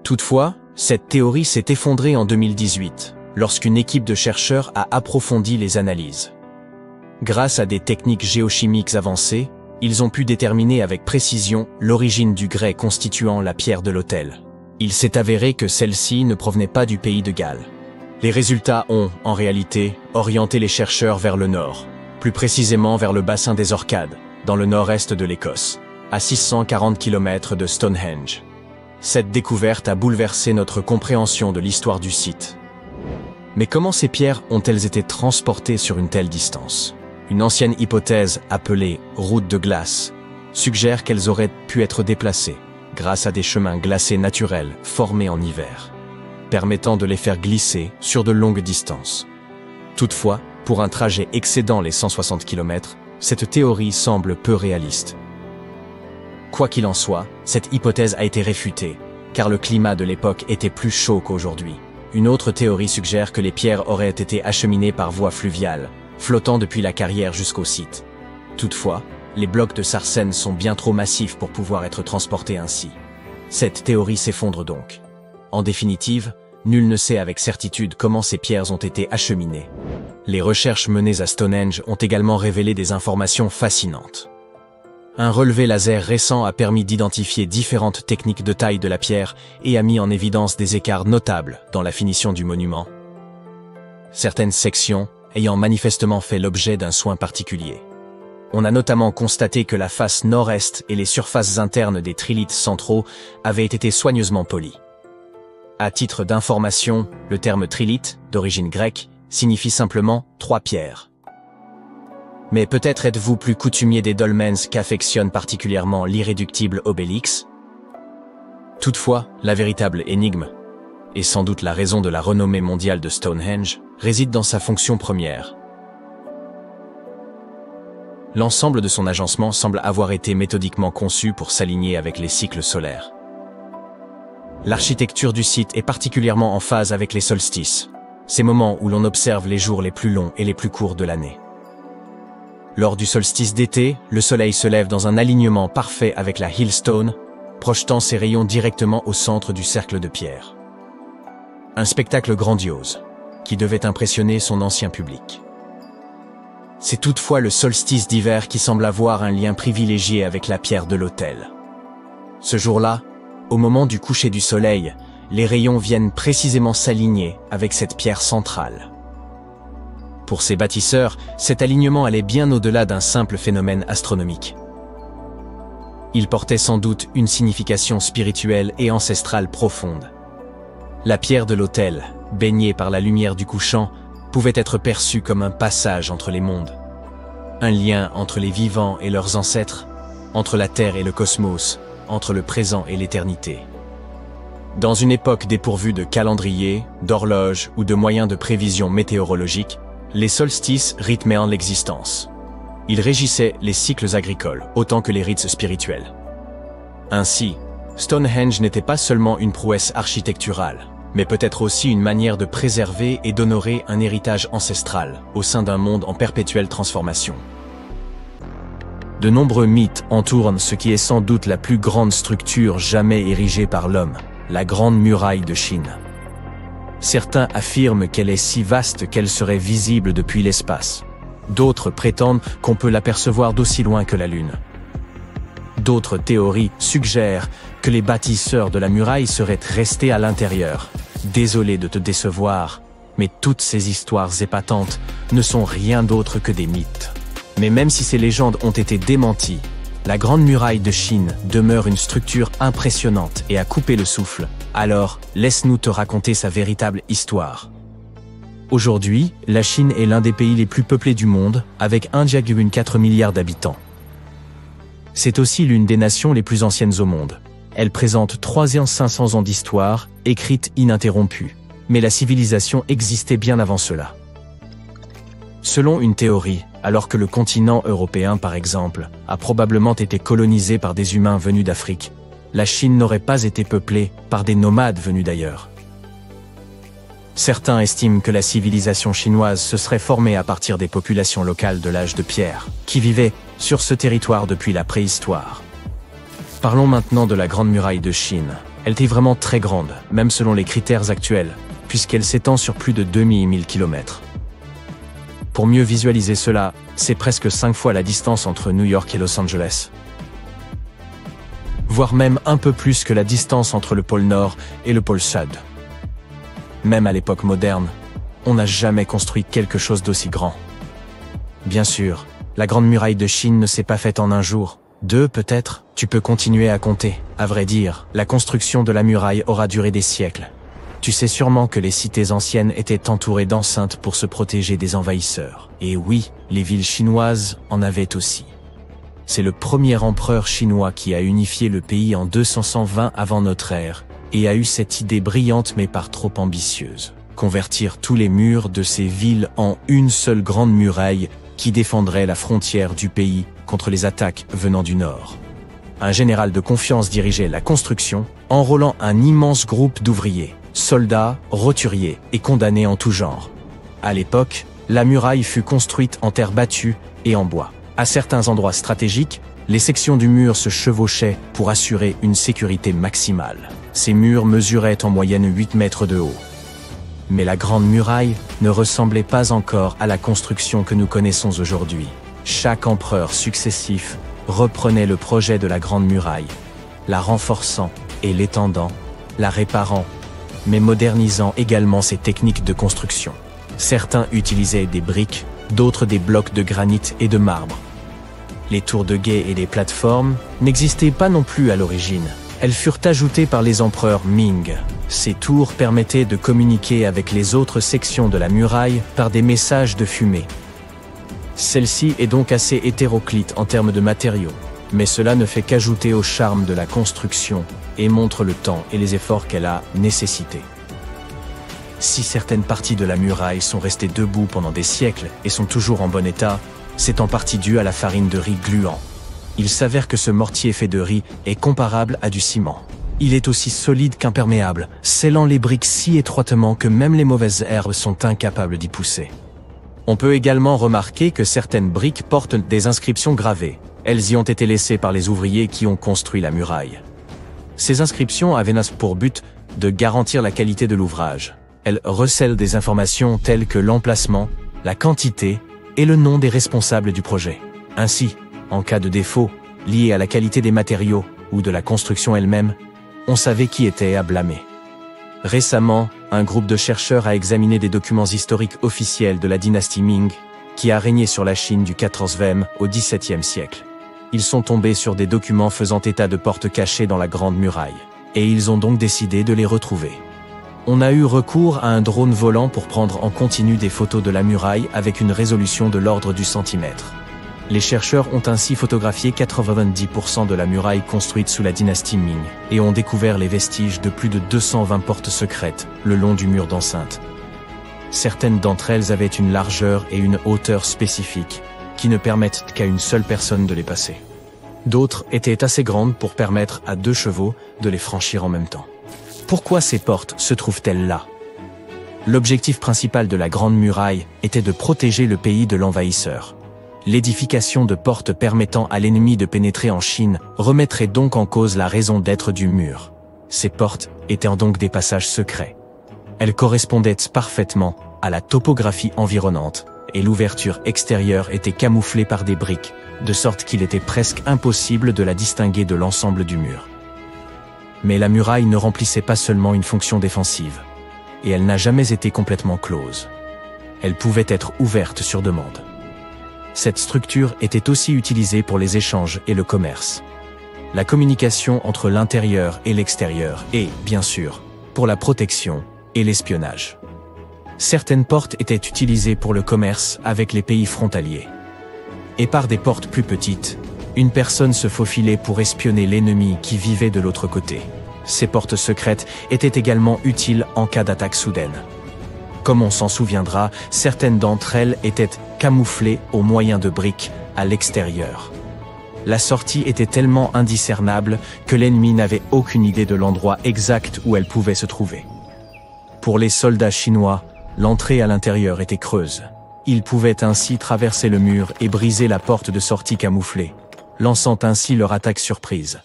Toutefois, cette théorie s'est effondrée en 2018, lorsqu'une équipe de chercheurs a approfondi les analyses. Grâce à des techniques géochimiques avancées, ils ont pu déterminer avec précision l'origine du grès constituant la pierre de l'autel. Il s'est avéré que celle-ci ne provenait pas du pays de Galles. Les résultats ont, en réalité, orienté les chercheurs vers le nord, plus précisément vers le bassin des Orcades, dans le nord-est de l'Écosse, à 640 km de Stonehenge. Cette découverte a bouleversé notre compréhension de l'histoire du site. Mais comment ces pierres ont-elles été transportées sur une telle distance ? Une ancienne hypothèse appelée « route de glace » suggère qu'elles auraient pu être déplacées grâce à des chemins glacés naturels formés en hiver, permettant de les faire glisser sur de longues distances. Toutefois, pour un trajet excédant les 160 km, cette théorie semble peu réaliste. Quoi qu'il en soit, cette hypothèse a été réfutée, car le climat de l'époque était plus chaud qu'aujourd'hui. Une autre théorie suggère que les pierres auraient été acheminées par voie fluviale, flottant depuis la carrière jusqu'au site. Toutefois, les blocs de Sarsen sont bien trop massifs pour pouvoir être transportés ainsi. Cette théorie s'effondre donc. En définitive, nul ne sait avec certitude comment ces pierres ont été acheminées. Les recherches menées à Stonehenge ont également révélé des informations fascinantes. Un relevé laser récent a permis d'identifier différentes techniques de taille de la pierre et a mis en évidence des écarts notables dans la finition du monument. Certaines sections ayant manifestement fait l'objet d'un soin particulier. On a notamment constaté que la face nord-est et les surfaces internes des trilithes centraux avaient été soigneusement polies. À titre d'information, le terme trilithe, d'origine grecque, signifie simplement « 3 pierres ». Mais peut-être êtes-vous plus coutumier des dolmens qu'affectionne particulièrement l'irréductible Obélix ? Toutefois, la véritable énigme, et sans doute la raison de la renommée mondiale de Stonehenge, réside dans sa fonction première. L'ensemble de son agencement semble avoir été méthodiquement conçu pour s'aligner avec les cycles solaires. L'architecture du site est particulièrement en phase avec les solstices, ces moments où l'on observe les jours les plus longs et les plus courts de l'année. Lors du solstice d'été, le soleil se lève dans un alignement parfait avec la Hillstone, projetant ses rayons directement au centre du cercle de pierre. Un spectacle grandiose, qui devait impressionner son ancien public. C'est toutefois le solstice d'hiver qui semble avoir un lien privilégié avec la pierre de l'autel. Ce jour-là, au moment du coucher du soleil, les rayons viennent précisément s'aligner avec cette pierre centrale. Pour ces bâtisseurs, cet alignement allait bien au-delà d'un simple phénomène astronomique. Il portait sans doute une signification spirituelle et ancestrale profonde. La pierre de l'autel, baignée par la lumière du couchant, pouvait être perçue comme un passage entre les mondes. Un lien entre les vivants et leurs ancêtres, entre la Terre et le cosmos, entre le présent et l'éternité. Dans une époque dépourvue de calendrier, d'horloge ou de moyens de prévision météorologique, les solstices rythmaient en l'existence. Ils régissaient les cycles agricoles autant que les rites spirituels. Ainsi, Stonehenge n'était pas seulement une prouesse architecturale, mais peut-être aussi une manière de préserver et d'honorer un héritage ancestral au sein d'un monde en perpétuelle transformation. De nombreux mythes entourent ce qui est sans doute la plus grande structure jamais érigée par l'homme, la Grande Muraille de Chine. Certains affirment qu'elle est si vaste qu'elle serait visible depuis l'espace. D'autres prétendent qu'on peut l'apercevoir d'aussi loin que la Lune. D'autres théories suggèrent que les bâtisseurs de la muraille seraient restés à l'intérieur. Désolé de te décevoir, mais toutes ces histoires épatantes ne sont rien d'autre que des mythes. Mais même si ces légendes ont été démenties, la Grande Muraille de Chine demeure une structure impressionnante et a coupé le souffle. Alors, laisse-nous te raconter sa véritable histoire. Aujourd'hui, la Chine est l'un des pays les plus peuplés du monde, avec 1,4 milliard d'habitants. C'est aussi l'une des nations les plus anciennes au monde. Elle présente 3500 ans d'histoire, écrite ininterrompue. Mais la civilisation existait bien avant cela. Selon une théorie, alors que le continent européen par exemple, a probablement été colonisé par des humains venus d'Afrique, la Chine n'aurait pas été peuplée par des nomades venus d'ailleurs. Certains estiment que la civilisation chinoise se serait formée à partir des populations locales de l'âge de pierre, qui vivaient sur ce territoire depuis la préhistoire. Parlons maintenant de la Grande Muraille de Chine. Elle était vraiment très grande, même selon les critères actuels, puisqu'elle s'étend sur plus de 2000 km. Pour mieux visualiser cela, c'est presque 5 fois la distance entre New York et Los Angeles. Voire même un peu plus que la distance entre le pôle Nord et le pôle Sud. Même à l'époque moderne, on n'a jamais construit quelque chose d'aussi grand. Bien sûr, la Grande Muraille de Chine ne s'est pas faite en un jour. 2 peut-être, tu peux continuer à compter. À vrai dire, la construction de la muraille aura duré des siècles. Tu sais sûrement que les cités anciennes étaient entourées d'enceintes pour se protéger des envahisseurs. Et oui, les villes chinoises en avaient aussi. C'est le premier empereur chinois qui a unifié le pays en 220 avant notre ère, et a eu cette idée brillante mais par trop ambitieuse. Convertir tous les murs de ces villes en une seule grande muraille qui défendrait la frontière du pays contre les attaques venant du nord. Un général de confiance dirigeait la construction, enrôlant un immense groupe d'ouvriers, soldats, roturiers et condamnés en tout genre. À l'époque, la muraille fut construite en terre battue et en bois. À certains endroits stratégiques, les sections du mur se chevauchaient pour assurer une sécurité maximale. Ces murs mesuraient en moyenne 8 mètres de haut. Mais la Grande Muraille ne ressemblait pas encore à la construction que nous connaissons aujourd'hui. Chaque empereur successif reprenait le projet de la Grande Muraille, la renforçant et l'étendant, la réparant, mais modernisant également ses techniques de construction. Certains utilisaient des briques, d'autres des blocs de granit et de marbre. Les tours de guet et les plateformes n'existaient pas non plus à l'origine. Elles furent ajoutées par les empereurs Ming. Ces tours permettaient de communiquer avec les autres sections de la muraille par des messages de fumée. Celle-ci est donc assez hétéroclite en termes de matériaux, mais cela ne fait qu'ajouter au charme de la construction et montre le temps et les efforts qu'elle a nécessités. Si certaines parties de la muraille sont restées debout pendant des siècles et sont toujours en bon état, c'est en partie dû à la farine de riz gluant. Il s'avère que ce mortier fait de riz est comparable à du ciment. Il est aussi solide qu'imperméable, scellant les briques si étroitement que même les mauvaises herbes sont incapables d'y pousser. On peut également remarquer que certaines briques portent des inscriptions gravées. Elles y ont été laissées par les ouvriers qui ont construit la muraille. Ces inscriptions avaient pour but de garantir la qualité de l'ouvrage. Elles recèlent des informations telles que l'emplacement, la quantité et le nom des responsables du projet. Ainsi, en cas de défaut, lié à la qualité des matériaux ou de la construction elle-même, on savait qui était à blâmer. Récemment, un groupe de chercheurs a examiné des documents historiques officiels de la dynastie Ming, qui a régné sur la Chine du XIVe au XVIIe siècle. Ils sont tombés sur des documents faisant état de portes cachées dans la Grande Muraille, et ils ont donc décidé de les retrouver. On a eu recours à un drone volant pour prendre en continu des photos de la muraille avec une résolution de l'ordre du centimètre. Les chercheurs ont ainsi photographié 90% de la muraille construite sous la dynastie Ming et ont découvert les vestiges de plus de 220 portes secrètes le long du mur d'enceinte. Certaines d'entre elles avaient une largeur et une hauteur spécifiques qui ne permettent qu'à une seule personne de les passer. D'autres étaient assez grandes pour permettre à 2 chevaux de les franchir en même temps. Pourquoi ces portes se trouvent-elles là? L'objectif principal de la Grande Muraille était de protéger le pays de l'envahisseur. L'édification de portes permettant à l'ennemi de pénétrer en Chine remettrait donc en cause la raison d'être du mur. Ces portes étaient donc des passages secrets. Elles correspondaient parfaitement à la topographie environnante, et l'ouverture extérieure était camouflée par des briques, de sorte qu'il était presque impossible de la distinguer de l'ensemble du mur. Mais la muraille ne remplissait pas seulement une fonction défensive, et elle n'a jamais été complètement close. Elle pouvait être ouverte sur demande. Cette structure était aussi utilisée pour les échanges et le commerce. La communication entre l'intérieur et l'extérieur et, bien sûr, pour la protection et l'espionnage. Certaines portes étaient utilisées pour le commerce avec les pays frontaliers. Et par des portes plus petites, une personne se faufilait pour espionner l'ennemi qui vivait de l'autre côté. Ces portes secrètes étaient également utiles en cas d'attaque soudaine. Comme on s'en souviendra, certaines d'entre elles étaient camouflées au moyen de briques à l'extérieur. La sortie était tellement indiscernable que l'ennemi n'avait aucune idée de l'endroit exact où elle pouvait se trouver. Pour les soldats chinois, l'entrée à l'intérieur était creuse. Ils pouvaient ainsi traverser le mur et briser la porte de sortie camouflée, lançant ainsi leur attaque surprise.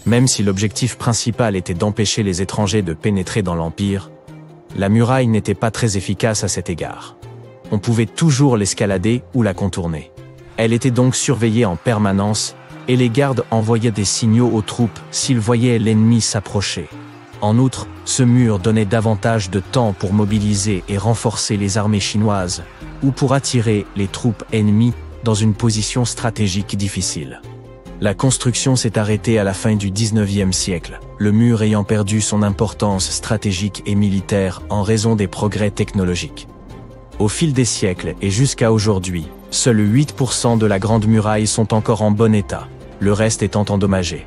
Même si l'objectif principal était d'empêcher les étrangers de pénétrer dans l'Empire, la muraille n'était pas très efficace à cet égard. On pouvait toujours l'escalader ou la contourner. Elle était donc surveillée en permanence, et les gardes envoyaient des signaux aux troupes s'ils voyaient l'ennemi s'approcher. En outre, ce mur donnait davantage de temps pour mobiliser et renforcer les armées chinoises, ou pour attirer les troupes ennemies dans une position stratégique difficile. La construction s'est arrêtée à la fin du XIXe siècle, le mur ayant perdu son importance stratégique et militaire en raison des progrès technologiques. Au fil des siècles et jusqu'à aujourd'hui, seuls 8% de la Grande Muraille sont encore en bon état, le reste étant endommagé.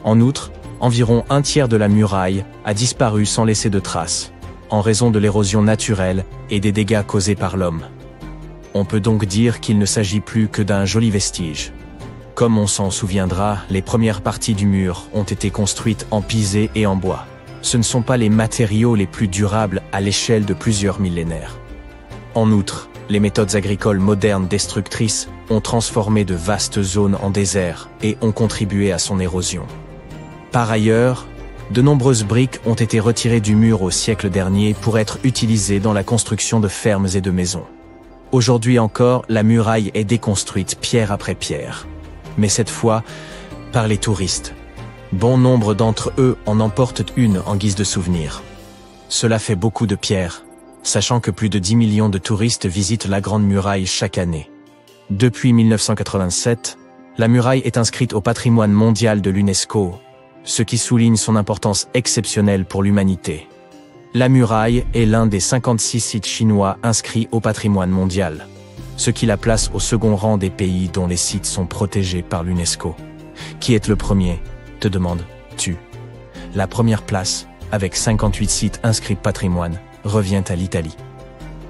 En outre, environ un tiers de la muraille a disparu sans laisser de traces, en raison de l'érosion naturelle et des dégâts causés par l'homme. On peut donc dire qu'il ne s'agit plus que d'un joli vestige. Comme on s'en souviendra, les premières parties du mur ont été construites en pisé et en bois. Ce ne sont pas les matériaux les plus durables à l'échelle de plusieurs millénaires. En outre, les méthodes agricoles modernes destructrices ont transformé de vastes zones en désert et ont contribué à son érosion. Par ailleurs, de nombreuses briques ont été retirées du mur au siècle dernier pour être utilisées dans la construction de fermes et de maisons. Aujourd'hui encore, la muraille est déconstruite pierre après pierre. Mais cette fois, par les touristes. Bon nombre d'entre eux en emportent une en guise de souvenir. Cela fait beaucoup de pierres, sachant que plus de 10 millions de touristes visitent la Grande Muraille chaque année. Depuis 1987, la muraille est inscrite au patrimoine mondial de l'UNESCO, ce qui souligne son importance exceptionnelle pour l'humanité. La muraille est l'un des 56 sites chinois inscrits au patrimoine mondial, ce qui la place au second rang des pays dont les sites sont protégés par l'UNESCO. Qui est le premier, te demandes-tu? La première place, avec 58 sites inscrits patrimoine, revient à l'Italie.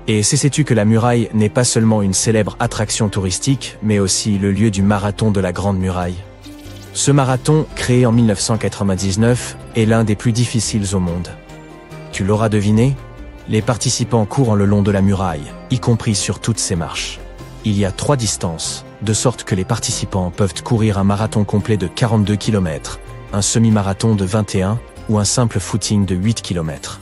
Et sais-tu que la muraille n'est pas seulement une célèbre attraction touristique, mais aussi le lieu du marathon de la Grande Muraille? Ce marathon, créé en 1999, est l'un des plus difficiles au monde. Tu l'auras deviné? Les participants courent le long de la muraille, y compris sur toutes ses marches. Il y a 3 distances, de sorte que les participants peuvent courir un marathon complet de 42 km, un semi-marathon de 21 ou un simple footing de 8 km.